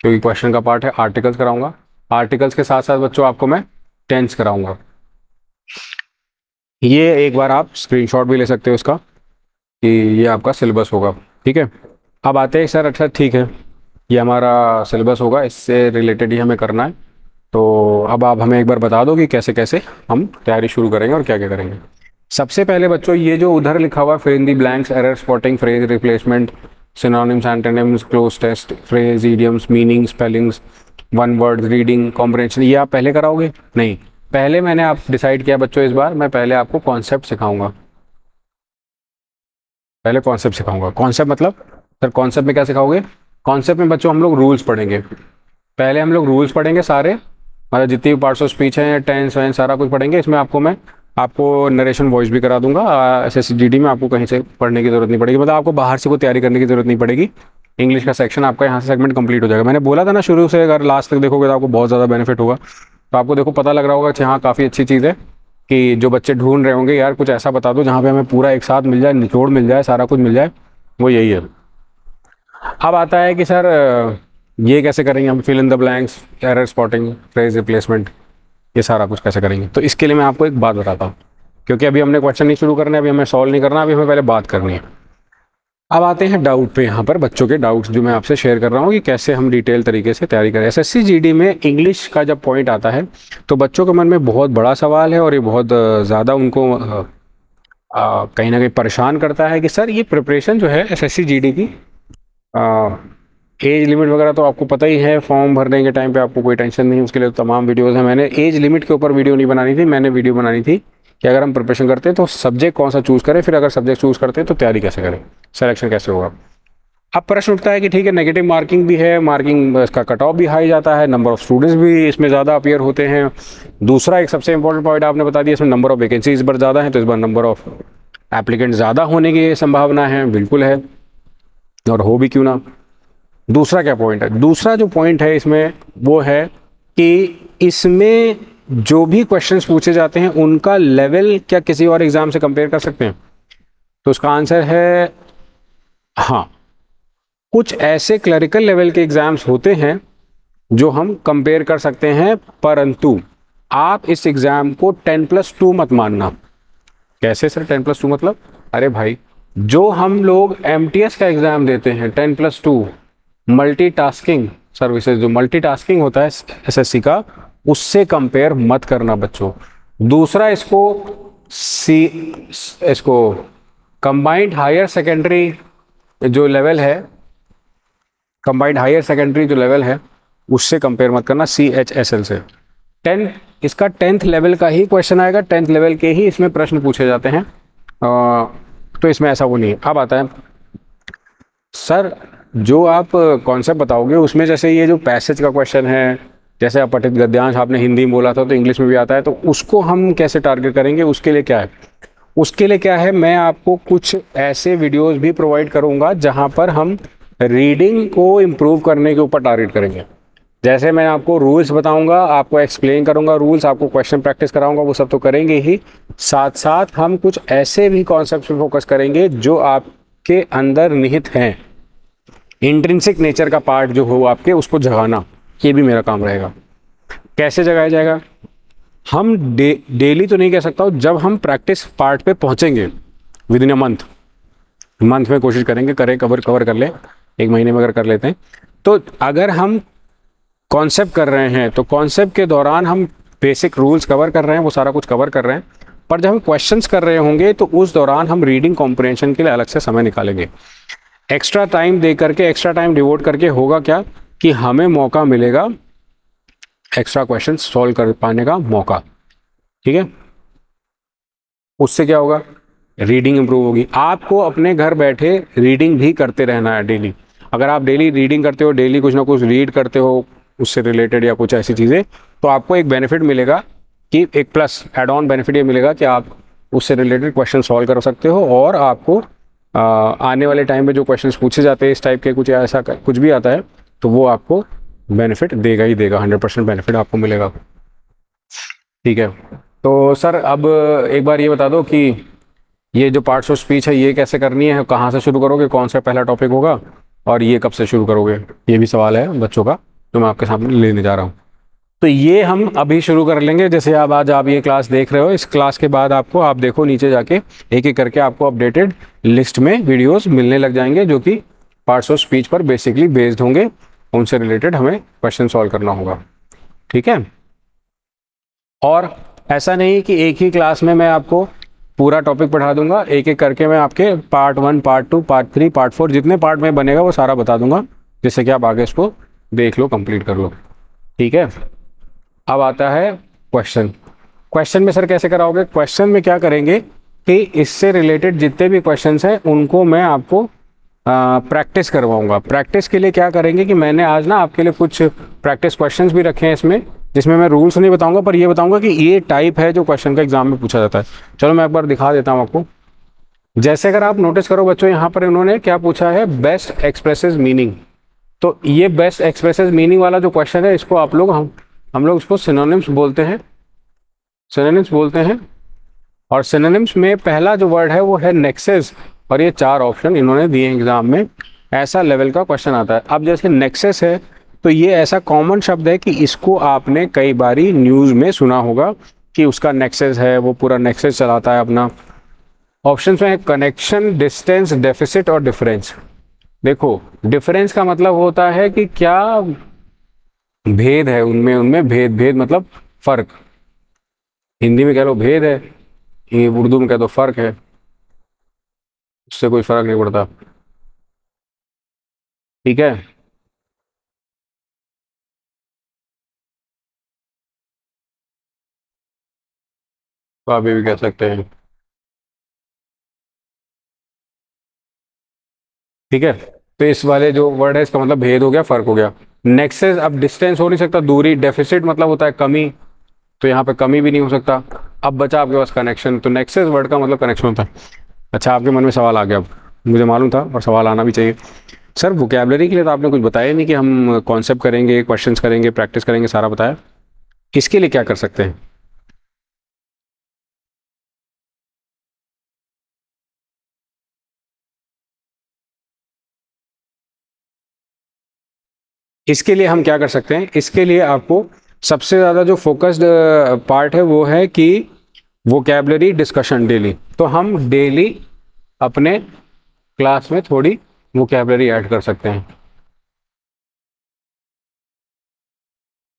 क्योंकि क्वेश्चन का पार्ट है, आर्टिकल्स कराऊंगा। आर्टिकल्स के साथ साथ बच्चों आपको मैं टेंस कराऊंगा। ये एक बार आप स्क्रीनशॉट भी ले सकते हो इसका, कि ये आपका सिलेबस होगा, ठीक है। अब आते हैं सर, अच्छा ठीक है, ये हमारा सिलेबस होगा, इससे रिलेटेड ही हमें करना है। तो अब आप हमें एक बार बता दो कि कैसे कैसे हम तैयारी शुरू करेंगे और क्या क्या करेंगे। सबसे पहले बच्चों ये जो उधर लिखा हुआ है fill in the blanks, error spotting, phrase replacement, synonyms, antonyms, cloze test, phrase, idioms, meaning, spellings, one word, reading comprehension, ये आप पहले कराओगे? नहीं, पहले मैंने आप डिसाइड किया बच्चों, इस बार मैं पहले आपको कॉन्सेप्ट सिखाऊंगा। पहले कॉन्सेप्ट सिखाऊंगा। कॉन्सेप्ट मतलब सर कॉन्सेप्ट में क्या सिखाओगे? कॉन्सेप्ट में बच्चों हम लोग रूल्स पढ़ेंगे। पहले हम लोग रूल्स पढ़ेंगे सारे, मतलब जितनी भी पार्ट्स ऑफ स्पीच हैं, टेंस वेंस सारा कुछ पढ़ेंगे। इसमें आपको नरेशन वॉइस भी करा दूंगा। SSGD में आपको कहीं से पढ़ने की जरूरत नहीं पड़ेगी, मतलब आपको बाहर से कोई तैयारी करने की जरूरत नहीं पड़ेगी। इंग्लिश का सेक्शन आपका यहाँ से सेगमेंट कंप्लीट हो जाएगा। मैंने बोला था ना शुरू से, अगर लास्ट तक देखोगे तो आपको बहुत ज़्यादा बेनिफिट होगा। तो आपको देखो पता लग रहा होगा कि हाँ काफ़ी अच्छी चीज़ है, कि जो बच्चे ढूंढ रहे होंगे यार कुछ ऐसा बता दो जहाँ पे हमें पूरा एक साथ मिल जाए, निचोड़ मिल जाए, सारा कुछ मिल जाए, वो यही है। अब आता है कि सर ये कैसे करेंगे हम, fill in the blanks, error spotting, phrase replacement, ये सारा कुछ कैसे करेंगे। तो इसके लिए मैं आपको एक बात बताता हूँ, क्योंकि अभी हमने क्वेश्चन नहीं शुरू करना है, अभी हमें सॉल्व नहीं करना, अभी हमें पहले बात करनी है। अब आते हैं डाउट पे, यहाँ पर बच्चों के डाउट्स जो मैं आपसे शेयर कर रहा हूँ कि कैसे हम डिटेल तरीके से तैयारी करें। SSCGD में इंग्लिश का जब पॉइंट आता है तो बच्चों के मन में बहुत बड़ा सवाल है, और ये बहुत ज़्यादा उनको कहीं ना कहीं परेशान करता है कि सर ये प्रिपरेशन जो है SSCGD की, एज लिमिट वगैरह तो आपको पता ही है, फॉर्म भरने के टाइम पे आपको कोई टेंशन नहीं, उसके लिए तो तमाम वीडियोज़ हैं। मैंने एज लिमिट के ऊपर वीडियो नहीं बनानी थी, मैंने वीडियो बनानी थी कि अगर हम प्रिपरेशन करते हैं तो सब्जेक्ट कौन सा चूज़ करें, फिर अगर सब्जेक्ट चूज़ करते हैं तो तैयारी कैसे करें, सिलेक्शन कैसे होगा। अब प्रश्न उठता है कि ठीक है नेगेटिव मार्किंग भी है, मार्किंग इसका कट ऑफ भी हाई जाता है, नंबर ऑफ स्टूडेंट्स भी इसमें ज़्यादा अपीयर होते हैं। दूसरा एक सबसे इंपॉर्टेंट पॉइंट आपने बता दिया, इसमें नंबर ऑफ वैकेंसी इस बार ज़्यादा है, तो इस बार नंबर ऑफ एप्लीकेंट ज़्यादा होने की संभावना है, बिल्कुल है, और हो भी क्यों ना। दूसरा क्या पॉइंट है? दूसरा जो पॉइंट है इसमें वो है कि इसमें जो भी क्वेश्चंस पूछे जाते हैं उनका लेवल क्या किसी और एग्जाम से कंपेयर कर सकते हैं? तो उसका आंसर है हाँ, कुछ ऐसे क्लरिकल लेवल के एग्जाम्स होते हैं जो हम कंपेयर कर सकते हैं, परंतु आप इस एग्जाम को 10+2 मत मानना। कैसे सर 10+2 मतलब? अरे भाई जो हम लोग एमटीएस का एग्ज़ाम देते हैं 10+2 मल्टीटास्किंग सर्विसेज, जो मल्टीटास्किंग होता है एसएससी का, उससे कंपेयर मत करना बच्चों। दूसरा, इसको कंबाइंड हायर सेकेंडरी जो लेवल है, कंबाइंड हायर सेकेंडरी जो लेवल है उससे कंपेयर मत करना, CHSL से। 10 इसका 10th लेवल का ही क्वेश्चन आएगा, 10th लेवल के ही इसमें प्रश्न पूछे जाते हैं, तो इसमें ऐसा वो नहीं है। अब आता है सर, जो आप कॉन्सेप्ट बताओगे उसमें, जैसे ये जो पैसेज का क्वेश्चन है, जैसे अपठित गद्यांश आपने हिंदी में बोला था तो इंग्लिश में भी आता है, तो उसको हम कैसे टारगेट करेंगे? उसके लिए क्या है, मैं आपको कुछ ऐसे वीडियोस भी प्रोवाइड करूंगा जहां पर हम रीडिंग को इम्प्रूव करने के ऊपर टारगेट करेंगे। जैसे मैं आपको रूल्स बताऊंगा, आपको एक्सप्लेन करूंगा रूल्स, आपको क्वेश्चन प्रैक्टिस कराऊंगा, वो सब तो करेंगे ही, साथ साथ हम कुछ ऐसे भी कॉन्सेप्ट पे फोकस करेंगे जो आपके अंदर निहित हैं, इंट्रिंसिक नेचर का पार्ट जो हो आपके, उसको जगाना, ये भी मेरा काम रहेगा। कैसे जगाया जाएगा? हम डेली तो नहीं कह सकता हूँ, जब हम प्रैक्टिस पार्ट पे पहुंचेंगे विद इन अ मंथ में कोशिश करेंगे कवर कर ले, 1 महीने में अगर कर लेते हैं तो। अगर हम कॉन्सेप्ट कर रहे हैं तो कॉन्सेप्ट के दौरान हम बेसिक रूल्स कवर कर रहे हैं, वो सारा कुछ कवर कर रहे हैं, पर जब हम क्वेश्चंस कर रहे होंगे तो उस दौरान हम रीडिंग कॉम्प्रिहेंशन के लिए अलग से समय निकालेंगे, एक्स्ट्रा टाइम दे करके, एक्स्ट्रा टाइम डिवोट करके। होगा क्या कि हमें मौका मिलेगा एक्स्ट्रा क्वेश्चन सॉल्व कर पाने का मौका, ठीक है। उससे क्या होगा? रीडिंग इंप्रूव होगी। आपको अपने घर बैठे रीडिंग भी करते रहना है डेली। अगर आप डेली रीडिंग करते हो, डेली कुछ ना कुछ रीड करते हो उससे रिलेटेड या कुछ ऐसी चीज़ें, तो आपको एक बेनिफिट मिलेगा, कि एक प्लस एड ऑन बेनिफिट ये मिलेगा कि आप उससे रिलेटेड क्वेश्चन सॉल्व कर सकते हो, और आपको आने वाले टाइम में जो क्वेश्चंस पूछे जाते हैं इस टाइप के, कुछ ऐसा कुछ भी आता है, तो वो आपको बेनिफिट देगा ही देगा, 100% बेनिफिट आपको मिलेगा, ठीक है। तो सर अब एक बार ये बता दो कि ये जो पार्ट्स ऑफ स्पीच है ये कैसे करनी है, कहाँ से शुरू करोगे, कौन सा पहला टॉपिक होगा, और ये कब से शुरू करोगे? ये भी सवाल है बच्चों का जो मैं आपके सामने लेने जा रहा हूँ। तो ये हम अभी शुरू कर लेंगे। जैसे आज आप ये क्लास देख रहे हो, इस क्लास के बाद आपको, आप देखो नीचे जाके एक एक करके आपको अपडेटेड लिस्ट में वीडियोस मिलने लग जाएंगे जो कि पार्ट्स ऑफ स्पीच पर बेसिकली बेस्ड होंगे, उनसे रिलेटेड हमें क्वेश्चन सॉल्व करना होगा, ठीक है। और ऐसा नहीं कि एक ही क्लास में मैं आपको पूरा टॉपिक पढ़ा दूंगा, एक एक करके मैं आपके पार्ट 1, पार्ट 2, पार्ट 3, पार्ट 4 जितने पार्ट में बनेगा वो सारा बता दूंगा, जिससे कि आप आगे इसको देख लो, कंप्लीट कर लो, ठीक है। अब आता है क्वेश्चन में सर कैसे कराओगे? क्वेश्चन में क्या करेंगे कि इससे रिलेटेड जितने भी क्वेश्चंस हैं उनको मैं आपको प्रैक्टिस करवाऊंगा। प्रैक्टिस के लिए क्या करेंगे कि मैंने आज ना आपके लिए कुछ प्रैक्टिस क्वेश्चंस भी रखे हैं इसमें, जिसमें मैं रूल्स नहीं बताऊंगा, पर ये बताऊंगा कि ये टाइप है जो क्वेश्चन का एग्जाम में पूछा जाता है। चलो मैं एक बार दिखा देता हूँ आपको। जैसे अगर आप नोटिस करो बच्चों, यहाँ पर इन्होंने क्या पूछा है, बेस्ट एक्सप्रेसेस मीनिंग। तो ये बेस्ट एक्सप्रेसेस मीनिंग वाला जो क्वेश्चन है, इसको आप लोग हम लोग इसको सिनोनिम्स बोलते हैं, और सिनोनिम्स में पहला जो वर्ड है वो है नेक्सेस, और ये 4 ऑप्शन इन्होंने दिए एग्जाम में, ऐसा लेवल का क्वेश्चन आता है। अब जैसे नेक्सेस है तो ये ऐसा कॉमन शब्द है कि इसको आपने कई बारी न्यूज़ में सुना होगा कि उसका नेक्सेस है, वो पूरा नेक्सेस चलाता है अपना। ऑप्शन में है कनेक्शन, डिस्टेंस, डेफिसिट और डिफरेंस। देखो, डिफरेंस का मतलब होता है कि क्या भेद है उनमें भेद मतलब फर्क। हिंदी में कह लो भेद है, ये उर्दू में कह दो फर्क है, उससे कोई फर्क नहीं पड़ता, ठीक है। तो आप ये भी कह सकते हैं, ठीक है। तो इस वाले जो वर्ड है इसका मतलब भेद हो गया, फर्क हो गया। नेक्सेस, अब डिस्टेंस हो नहीं सकता, दूरी। डेफिसिट मतलब होता है कमी, तो यहाँ पे कमी भी नहीं हो सकता। अब बचा आपके पास कनेक्शन, तो नेक्सेस वर्ड का मतलब कनेक्शन होता है। अच्छा, आपके मन में सवाल आ गया, अब मुझे मालूम था और सवाल आना भी चाहिए। सर वोकैबलरी के लिए तो आपने कुछ बताया नहीं कि हम कॉन्सेप्ट करेंगे, क्वेश्चंस करेंगे, प्रैक्टिस करेंगे, सारा बताया। इसके लिए क्या कर सकते हैं? इसके लिए हम क्या कर सकते हैं? इसके लिए आपको सबसे ज़्यादा जो फोकस्ड पार्ट है वो है कि वोकैबलरी डिस्कशन डेली। तो हम डेली अपने क्लास में थोड़ी वोकैबलरी ऐड कर सकते हैं।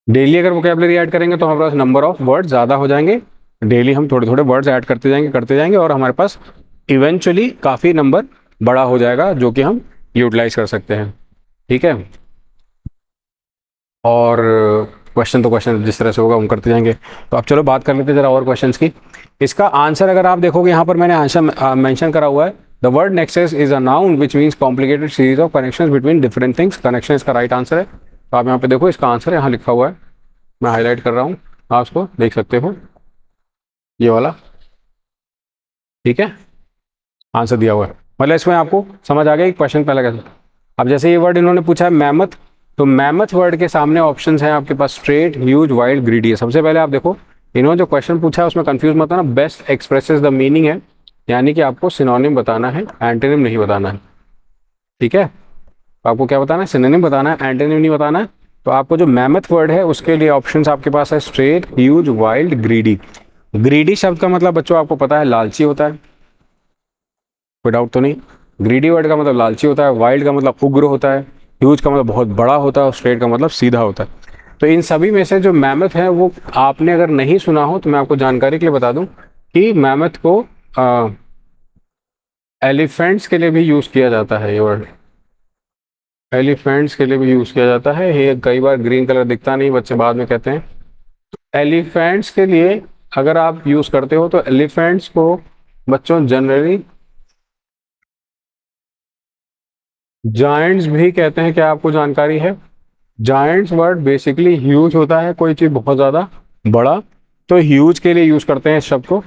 डेली अगर वोकैबलरी ऐड करेंगे तो हमारे पास नंबर ऑफ वर्ड ज़्यादा हो जाएंगे। डेली हम थोड़े थोड़े वर्ड्स ऐड करते जाएंगे और हमारे पास इवेंचुअली काफ़ी नंबर बड़ा हो जाएगा जो कि हम यूटिलाइज कर सकते हैं। ठीक है, और क्वेश्चन तो क्वेश्चन जिस तरह से होगा हम करते जाएंगे। तो अब चलो बात कर लेते हैं ज़रा और क्वेश्चंस की। इसका आंसर अगर आप देखोगे यहाँ पर मैंने आंसर मेंशन करा हुआ है, the word nexus is a noun which means complicated series of connections between different things. Connection इसका राइट आंसर है। तो आप यहाँ पे देखो इसका आंसर यहाँ लिखा हुआ है, मैं हाईलाइट कर रहा हूँ, आप उसको देख सकते हो, ये वाला। ठीक है, आंसर दिया हुआ है, मतलब इसमें आपको समझ आ गया कि क्वेश्चन पहला कैसे। अब जैसे ये वर्ड इन्होंने पूछा है मैमथ, तो मैमथ वर्ड के सामने ऑप्शंस हैं आपके पास स्ट्रेट, ह्यूज, वाइल्ड, ग्रीडी है। सबसे पहले आप देखो इन्होंने जो क्वेश्चन पूछा है उसमें कंफ्यूज मत होना, बेस्ट एक्सप्रेसेस द मीनिंग है, यानी कि आपको सिनोनिम बताना है, एंटोनिम नहीं बताना है। ठीक है, तो आपको क्या बताना है, सिनोनिम बताना है, एंटोनिम नहीं बताना है। तो आपको जो मैमथ वर्ड है उसके लिए ऑप्शंस आपके पास है straight, huge, wild, greedy. Greedy शब्द का मतलब बच्चों आपको पता है लालची होता है, कोई डाउट तो नहीं। ग्रीडी वर्ड का मतलब लालची होता है, वाइल्ड का मतलब उग्र होता है, ह्यूज का मतलब बहुत बड़ा होता है और स्ट्रेट का मतलब सीधा होता है। तो इन सभी में से जो मैमथ है वो आपने अगर नहीं सुना हो तो मैं आपको जानकारी के लिए बता दूं कि मैमथ को एलिफेंट्स के लिए भी यूज़ किया जाता है। ये वर्ड एलिफेंट्स के लिए भी यूज़ किया जाता है। ये कई बार ग्रीन कलर दिखता नहीं, बच्चे बाद में कहते हैं। एलिफेंट्स के लिए अगर आप यूज़ करते हो तो एलिफेंट्स को बच्चों जनरली जायंट्स भी कहते हैं। क्या आपको जानकारी है? जायंट्स वर्ड बेसिकली ह्यूज होता है, कोई चीज़ बहुत ज़्यादा बड़ा, तो ह्यूज के लिए यूज़ करते हैं इस शब्द को।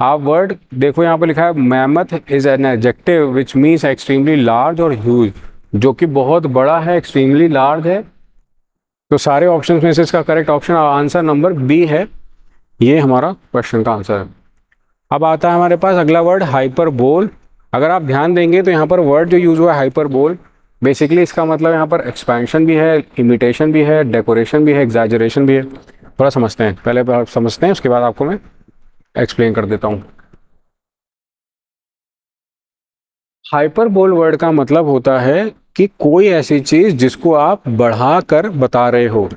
आप वर्ड देखो यहाँ पर लिखा है mammoth is an adjective which means extremely large और ह्यूज, जो कि बहुत बड़ा है, एक्सट्रीमली लार्ज है। तो सारे ऑप्शन में से इसका correct option answer number B है, ये हमारा क्वेश्चन का आंसर है। अब आता है हमारे पास अगला वर्ड हाइपरबोल। अगर आप ध्यान देंगे तो यहाँ पर वर्ड जो यूज़ हुआ है हाइपरबोल, बेसिकली इसका मतलब यहाँ पर एक्सपेंशन भी है, इमिटेशन भी है, डेकोरेशन भी है, एग्जैजरेशन भी है। थोड़ा समझते हैं, पहले आप समझते हैं उसके बाद आपको मैं एक्सप्लेन कर देता हूँ। हाइपरबोल वर्ड का मतलब होता है कि कोई ऐसी चीज़ जिसको आप बढ़ा कर बता रहे हो।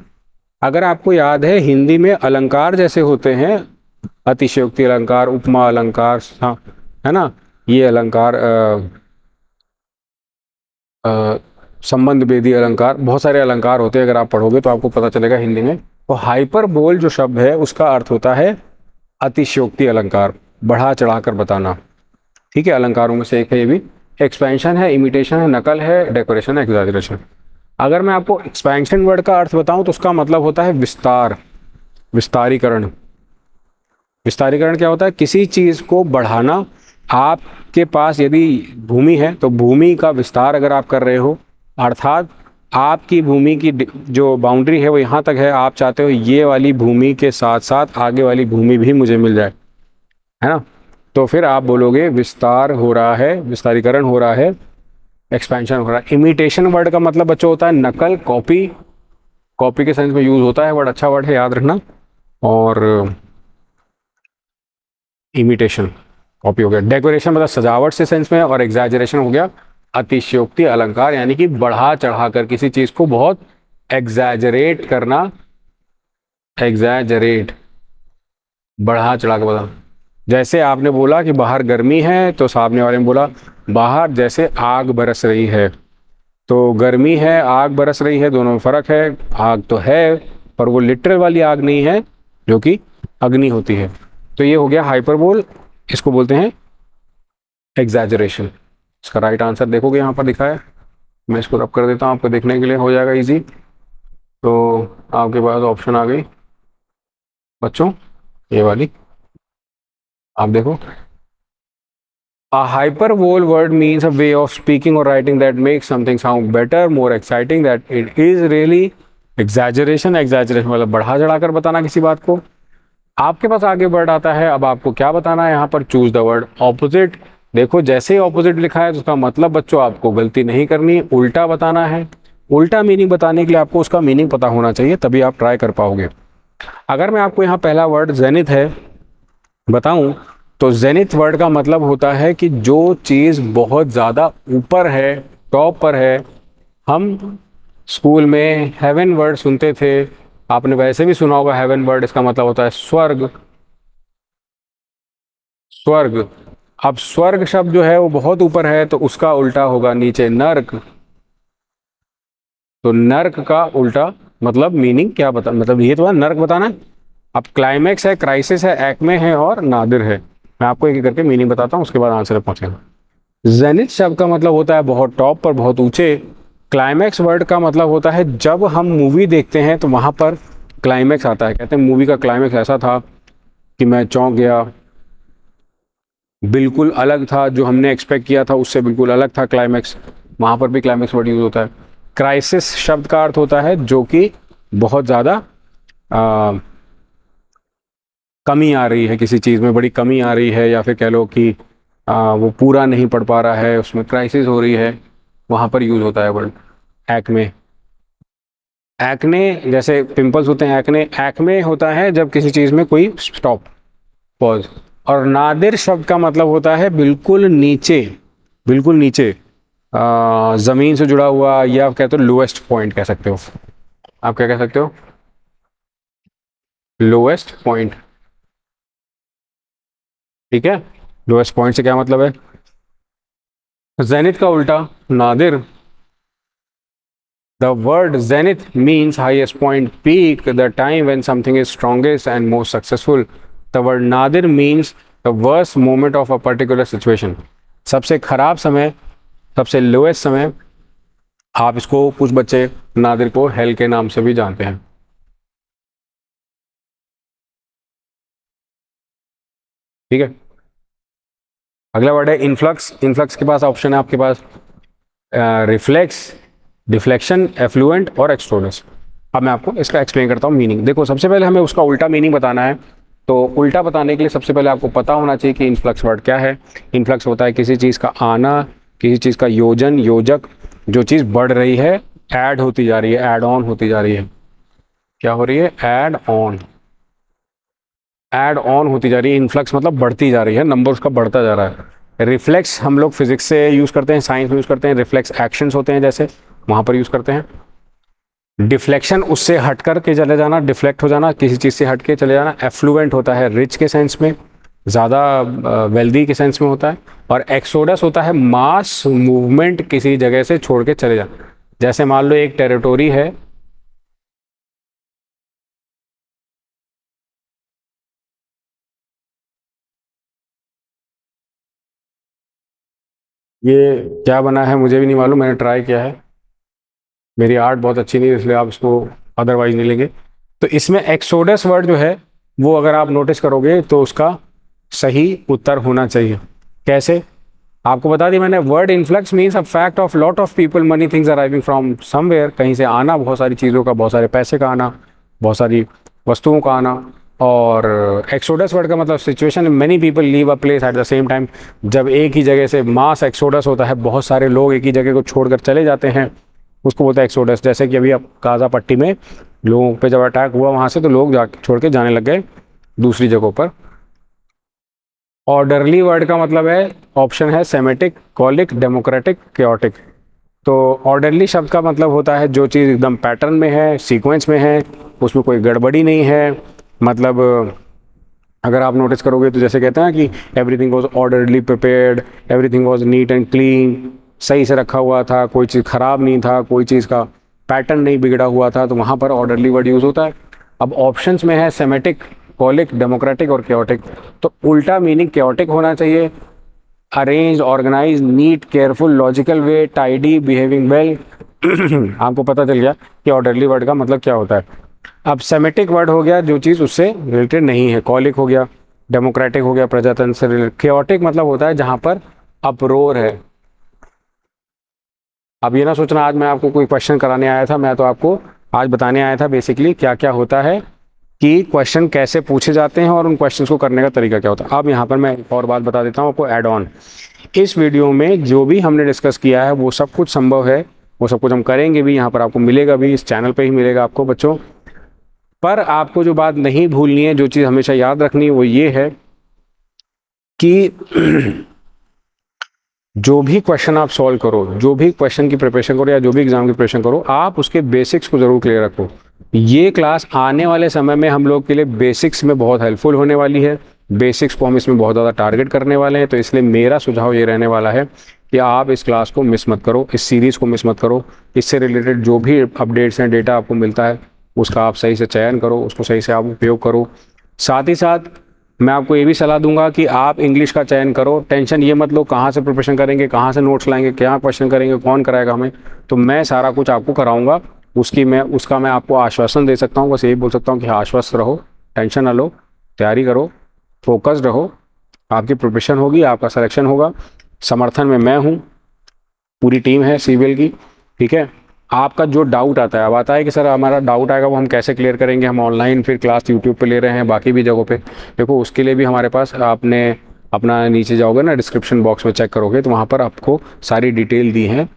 अगर आपको याद है हिंदी में अलंकार जैसे होते हैं, अतिशयोक्ति अलंकार, उपमा अलंकार, हाँ है ना, ये अलंकार, संबंध भेदी अलंकार, बहुत सारे अलंकार होते हैं। अगर आप पढ़ोगे तो आपको पता चलेगा हिंदी में। तो हाइपरबोल जो शब्द है उसका अर्थ होता है अतिशयोक्ति अलंकार, बढ़ा चढ़ाकर बताना। ठीक है, अलंकारों में से एक है ये भी। एक्सपेंशन है, इमिटेशन है, नकल है, डेकोरेशन है, एग्जैजरेशन। अगर मैं आपको एक्सपेंशन वर्ड का अर्थ बताऊं तो उसका मतलब होता है विस्तार, विस्तारीकरण। विस्तारीकरण क्या होता है? किसी चीज़ को बढ़ाना। आपके पास यदि भूमि है तो भूमि का विस्तार अगर आप कर रहे हो, अर्थात आपकी भूमि की जो बाउंड्री है वो यहाँ तक है, आप चाहते हो ये वाली भूमि के साथ साथ आगे वाली भूमि भी मुझे मिल जाए, है ना, तो फिर आप बोलोगे विस्तार हो रहा है, विस्तारीकरण हो रहा है, एक्सपेंशन हो रहा है। इमिटेशन वर्ड का मतलब बच्चों होता है नकल, कॉपी। कॉपी के सेंस में यूज़ होता है वर्ड, अच्छा वर्ड है, याद रखना। और इमिटेशन कॉपी हो गया। डेकोरेशन मतलब सजावट से सेंस में, और एग्जैजरेशन हो गया अतिशयोक्ति अलंकार, यानी कि बढ़ा चढ़ाकर किसी चीज़ को बहुत एग्जैजरेट करना। एग्जैजरेट, बढ़ा चढ़ा कर बताना। जैसे आपने बोला कि बाहर गर्मी है तो सामने वाले ने बोला बाहर जैसे आग बरस रही है। तो गर्मी है, आग बरस रही है, दोनों में फ़र्क है। आग तो है पर वो लिटरल वाली आग नहीं है जो कि अग्नि होती है। तो ये हो गया हाइपरबोल, इसको बोलते हैं एग्जैजरेशन। इसका राइट आंसर देखोगे यहाँ पर लिखा है, मैं इसको रब कर देता हूँ आपको देखने के लिए हो जाएगा इजी। तो आपके पास ऑप्शन आ गई बच्चों, ये वाली आप देखो। A hyperbole word means a way of speaking or writing that makes something sound better, more exciting, that it is really exaggeration. Exaggeration मतलब बढ़ा चढ़ाकर बताना किसी बात को। आपके पास आगे वर्ड आता है, अब आपको क्या बताना है यहाँ पर, चूज द वर्ड ऑपोजिट। देखो जैसे ही ऑपोजिट लिखा है तो उसका मतलब बच्चों आपको गलती नहीं करनी, उल्टा बताना है। उल्टा मीनिंग बताने के लिए आपको उसका मीनिंग पता होना चाहिए, तभी आप ट्राई कर पाओगे। अगर मैं आपको यहाँ पहला वर्ड जेनिथ है बताऊँ तो जेनिथ वर्ड का मतलब होता है कि जो चीज़ बहुत ज़्यादा ऊपर है, टॉप पर है। हम स्कूल में हेवन वर्ड सुनते थे, आपने वैसे भी सुना होगा हेवन वर्ड, इसका मतलब होता है स्वर्ग। स्वर्ग। अब स्वर्ग शब्द जो है वो बहुत ऊपर है, तो उसका उल्टा होगा नीचे नर्क। तो नर्क का उल्टा मतलब मीनिंग क्या बता, मतलब ये तो है नर्क बताना है। अब क्लाइमैक्स है, क्राइसिस है, एक्मे है और नादिर है। मैं आपको एक एक करके मीनिंग बताता हूँ, उसके बाद आंसर पहुंचेगा। जेनिथ शब्द का मतलब होता है बहुत टॉप पर, बहुत ऊंचे। क्लाइमैक्स वर्ड का मतलब होता है जब हम मूवी देखते हैं तो वहां पर क्लाइमैक्स आता है, कहते हैं मूवी का क्लाइमैक्स ऐसा था कि मैं चौंक गया, बिल्कुल अलग था, जो हमने एक्सपेक्ट किया था उससे बिल्कुल अलग था क्लाइमैक्स। वहां पर भी क्लाइमैक्स वर्ड यूज होता है। क्राइसिस शब्द का अर्थ होता है जो कि बहुत ज़्यादा कमी आ रही है, किसी चीज़ में बड़ी कमी आ रही है, या फिर कह लो कि वो पूरा नहीं पढ़ पा रहा है, उसमें क्राइसिस हो रही है, वहाँ पर यूज़ होता है वर्ड एक्मे। एक्ने जैसे पिंपल्स होते हैं, एक्ने एक्मे होता है जब किसी चीज़ में कोई स्टॉप, पॉज। और नादिर शब्द का मतलब होता है बिल्कुल नीचे, बिल्कुल नीचे, ज़मीन से जुड़ा हुआ, या आप कहते हो लोएस्ट पॉइंट कह सकते हो। आप क्या कह सकते हो? Lowest point. ठीक है, लोएस्ट पॉइंट से क्या मतलब है? जेनिथ का उल्टा Nadir. The word zenith means highest point, peak, the time when something is strongest and most successful. The word nadir means the worst moment of a particular situation. सबसे खराब समय, सबसे लोएस्ट समय। आप इसको, कुछ बच्चे नादिर को हेल के नाम से भी जानते हैं। ठीक है, अगला वर्ड है इन्फ्लक्स। इन्फ्लक्स के पास ऑप्शन है आपके पास रिफ्लेक्स, डिफ्लेक्शन, एफ्लुएंट और एक्सट्रोडस। अब मैं आपको इसका एक्सप्लेन करता हूँ मीनिंग। देखो, सबसे पहले हमें उसका उल्टा मीनिंग बताना है। तो उल्टा बताने के लिए सबसे पहले आपको पता होना चाहिए कि इन्फ्लक्स वर्ड क्या है। इन्फ्लक्स होता है किसी चीज़ का आना, किसी चीज़ का योजन, योजक, जो चीज़ बढ़ रही है, ऐड होती जा रही है, ऐड ऑन होती जा रही है। क्या हो रही है? ऐड ऑन, ऐड ऑन होती जा रही है। इन्फ्लक्स मतलब बढ़ती जा रही है, नंबर उसका बढ़ता जा रहा है। रिफ्लेक्स हम लोग फिजिक्स से यूज़ करते हैं, साइंस में यूज़ करते हैं। रिफ्लेक्स एक्शंस होते हैं जैसे, वहाँ पर यूज़ करते हैं। डिफ्लेक्शन उससे हट कर के चले जाना, डिफ्लेक्ट हो जाना, किसी चीज़ से हट के चले जाना। एफ्लुएंट होता है रिच के सेंस में, ज़्यादा वेल्दी के सेंस में होता है। और एक्सोडस होता है मास मूवमेंट, किसी जगह से छोड़ के चले जाना। जैसे मान लो एक टेरिटोरी है, ये क्या बना है मुझे भी नहीं मालूम, मैंने ट्राई किया है, मेरी आर्ट बहुत अच्छी नहीं है, इसलिए आप इसको अदरवाइज नहीं लेंगे। तो इसमें एक्सोडस वर्ड जो है वो अगर आप नोटिस करोगे तो उसका सही उत्तर होना चाहिए। कैसे? आपको बता दी मैंने, word influx means a fact of lot of people money things arriving from somewhere, कहीं से आना, बहुत सारी चीज़ों का, बहुत सारे पैसे का आना, बहुत सारी वस्तुओं का आना। और एक्सोडस वर्ड का मतलब situation many people leave a place at the same time, जब एक ही जगह से मास एक्सोडस होता है, बहुत सारे लोग एक ही जगह को छोड़कर चले जाते हैं, उसको बोलते हैं एक्सोडस। जैसे कि अभी अब गाज़ा पट्टी में लोगों पे जब अटैक हुआ वहाँ से, तो लोग जा छोड़ के जाने लग गए दूसरी जगहों पर। ऑर्डरली वर्ड का मतलब है, ऑप्शन है सेमेटिक, कॉलिक, डेमोक्रेटिक, क्योटिक। तो ऑर्डरली शब्द का मतलब होता है जो चीज़ एकदम पैटर्न में है, सीक्वेंस में है, उसमें कोई गड़बड़ी नहीं है। मतलब अगर आप नोटिस करोगे तो जैसे कहते हैं कि everything was orderly prepared, everything was neat and clean, सही से रखा हुआ था, कोई चीज़ ख़राब नहीं था, कोई चीज़ का पैटर्न नहीं बिगड़ा हुआ था, तो वहाँ पर ऑर्डरली वर्ड यूज़ होता है। अब ऑप्शंस में है सेमेटिक, कॉलिक, डेमोक्रेटिक और क्योटिक। तो उल्टा मीनिंग क्योटिक होना चाहिए। Arrange, organise, neat, careful, logical way, tidy, behaving well. आपको पता चल गया कि ऑर्डरली वर्ड का मतलब क्या होता है। अब सेमेटिक वर्ड हो गया जो चीज़ उससे रिलेटेड नहीं है, कॉलिक हो गया, डेमोक्रेटिक हो गया, प्रजातंत्र से रिलेटेड। क्योटिक मतलब होता है जहाँ पर अप्रोर है। अब ये ना सोचना आज मैं आपको कोई क्वेश्चन कराने आया था, मैं तो आपको आज बताने आया था बेसिकली क्या क्या होता है, कि क्वेश्चन कैसे पूछे जाते हैं और उन क्वेश्चंस को करने का तरीका क्या होता है। अब यहाँ पर मैं एक और बात बता देता हूँ आपको ऐड ऑन। इस वीडियो में जो भी हमने डिस्कस किया है वो सब कुछ संभव है, वो सब कुछ हम करेंगे भी, यहाँ पर आपको मिलेगा भी, इस चैनल पे ही मिलेगा आपको बच्चों। पर आपको जो बात नहीं भूलनी है, जो चीज़ हमेशा याद रखनी है, वो ये है कि जो भी क्वेश्चन आप सॉल्व करो, जो भी क्वेश्चन की प्रिपरेशन करो या जो भी एग्जाम की प्रिपरेशन करो, आप उसके बेसिक्स को ज़रूर क्लियर रखो। ये क्लास आने वाले समय में हम लोग के लिए बेसिक्स में बहुत हेल्पफुल होने वाली है। बेसिक्स को हम इसमें बहुत ज़्यादा टारगेट करने वाले हैं, तो इसलिए मेरा सुझाव ये रहने वाला है कि आप इस क्लास को मिस मत करो, इस सीरीज़ को मिस मत करो। इससे रिलेटेड जो भी अपडेट्स हैं, डेटा आपको मिलता है, उसका आप सही से चयन करो, उसको सही से आप उपयोग करो। साथ ही साथ मैं आपको ये भी सलाह दूंगा कि आप इंग्लिश का चयन करो। टेंशन ये मत लो कहाँ से प्रिपरेशन करेंगे, कहाँ से नोट्स लाएंगे, क्या क्वेश्चन करेंगे, कौन कराएगा हमें। तो मैं सारा कुछ आपको कराऊंगा, उसका मैं आपको आश्वासन दे सकता हूँ। बस यही बोल सकता हूँ कि आश्वस्त रहो, टेंशन ना लो, तैयारी करो, फोकस्ड रहो, आपकी प्रिपरेशन होगी, आपका सिलेक्शन होगा। समर्थन में मैं हूँ, पूरी टीम है CVL की, ठीक है। आपका जो डाउट आता है, अब आता है कि सर हमारा डाउट आएगा वो हम कैसे क्लियर करेंगे, हम ऑनलाइन फिर क्लास यूट्यूब पे ले रहे हैं, बाकी भी जगहों पे। देखो उसके लिए भी हमारे पास, आपने अपना नीचे जाओगे ना, डिस्क्रिप्शन बॉक्स में चेक करोगे तो वहाँ पर आपको सारी डिटेल दी है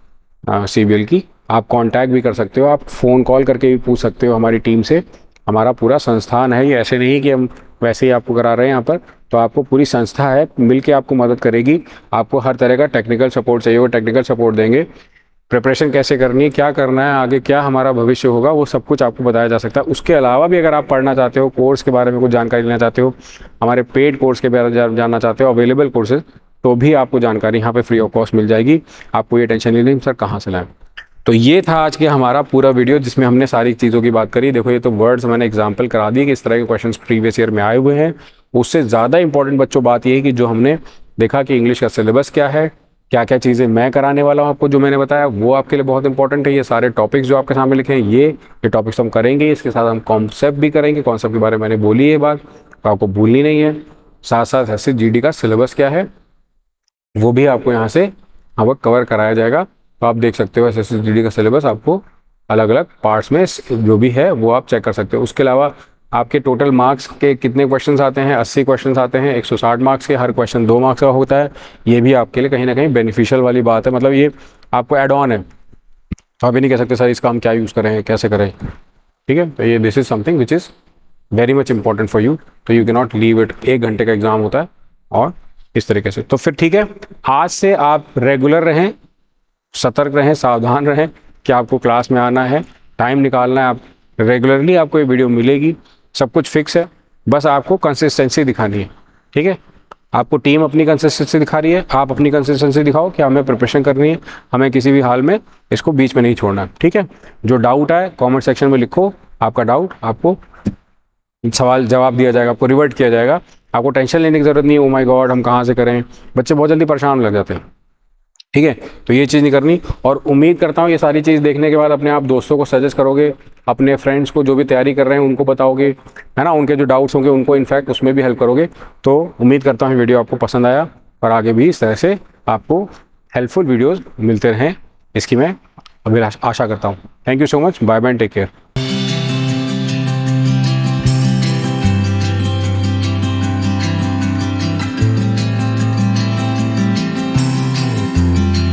CVL की। आप कांटेक्ट भी कर सकते हो, आप फ़ोन कॉल करके भी पूछ सकते हो हमारी टीम से। हमारा पूरा संस्थान है, ये ऐसे नहीं कि हम वैसे ही आपको करा रहे हैं यहाँ पर। तो आपको पूरी संस्था है, मिलके आपको मदद करेगी। आपको हर तरह का टेक्निकल सपोर्ट चाहिए, वो टेक्निकल सपोर्ट देंगे। प्रिपरेशन कैसे करनी है, क्या करना है, आगे क्या हमारा भविष्य होगा, वो सब कुछ आपको बताया जा सकता है। उसके अलावा भी अगर आप पढ़ना चाहते हो, कोर्स के बारे में कुछ जानकारी लेना चाहते हो, हमारे पेड कोर्स के बारे में जानना चाहते हो, अवेलेबल कोर्सेज, तो भी आपको जानकारी यहाँ पे फ्री ऑफ कॉस्ट मिल जाएगी। आपको ये टेंशन नहीं लेनी सर कहाँ से लाएं। तो ये था आज के हमारा पूरा वीडियो, जिसमें हमने सारी चीज़ों की बात करी। देखो ये तो वर्ड्स मैंने एग्जाम्पल करा दिए कि इस तरह के क्वेश्चन प्रीवियस ईयर में आए हुए हैं। उससे ज़्यादा इंपॉर्टेंट बच्चों बात ये है कि जो हमने देखा कि इंग्लिश का सिलेबस क्या है, क्या क्या चीज़ें मैं कराने वाला हूँ आपको, जो मैंने बताया वो आपके लिए बहुत इंपॉर्टेंट है। ये सारे टॉपिक्स जो आपके सामने लिखे हैं, ये टॉपिक्स हम करेंगे। इसके साथ हम कॉन्सेप्ट भी करेंगे, कॉन्सेप्ट के बारे में मैंने बोली है बात, तो आपको भूलनी नहीं है। साथ साथ SSGD का सिलेबस क्या है वो भी आपको यहाँ से अब कवर कराया जाएगा। तो आप देख सकते हो SSGD का सिलेबस आपको अलग अलग पार्ट्स में जो भी है वो आप चेक कर सकते हो। उसके अलावा आपके टोटल मार्क्स के कितने क्वेश्चंस आते हैं, 80 क्वेश्चंस आते हैं, 160 मार्क्स के, हर क्वेश्चन 2 मार्क्स का होता है। ये भी आपके लिए कहीं ना कहीं बेनिफिशियल वाली बात है, मतलब ये आपको एड ऑन है। तो आप ये नहीं कह सकते सर इसका हम क्या यूज़ करें, कैसे करें, ठीक है। तो ये this is something which is very much important for you, तो you can not leave it. 1 घंटे का एग्जाम होता है और इस तरीके से। तो फिर ठीक है, आज से आप रेगुलर रहें, सतर्क रहें, सावधान रहें कि आपको क्लास में आना है, टाइम निकालना है। आप रेगुलरली आपको ये वीडियो मिलेगी, सब कुछ फिक्स है, बस आपको कंसिस्टेंसी दिखानी है, ठीक है। आपको टीम अपनी कंसिस्टेंसी दिखा रही है, आप अपनी कंसिस्टेंसी दिखाओ कि हमें प्रिपरेशन करनी है, हमें किसी भी हाल में इसको बीच में नहीं छोड़ना, ठीक है। जो डाउट आए कमेंट सेक्शन में लिखो, आपका डाउट आपको सवाल जवाब दिया जाएगा, आपको रिवर्ट किया जाएगा। आपको टेंशन लेने की ज़रूरत नहीं है, ओ माय गॉड हम कहाँ से करें। बच्चे बहुत जल्दी परेशान लग जाते हैं, ठीक है। तो ये चीज़ नहीं करनी। और उम्मीद करता हूँ ये सारी चीज़ देखने के बाद अपने आप दोस्तों को सजेस्ट करोगे, अपने फ्रेंड्स को जो भी तैयारी कर रहे हैं उनको बताओगे, है ना, उनके जो डाउट्स होंगे उनको इनफैक्ट उसमें भी हेल्प करोगे। तो उम्मीद करता हूँ वीडियो आपको पसंद आया और आगे भी इस तरह से आपको हेल्पफुल वीडियोज़ मिलते रहें, इसकी मैं अभी आशा करता हूँ। Thank you so much, bye bye, take care.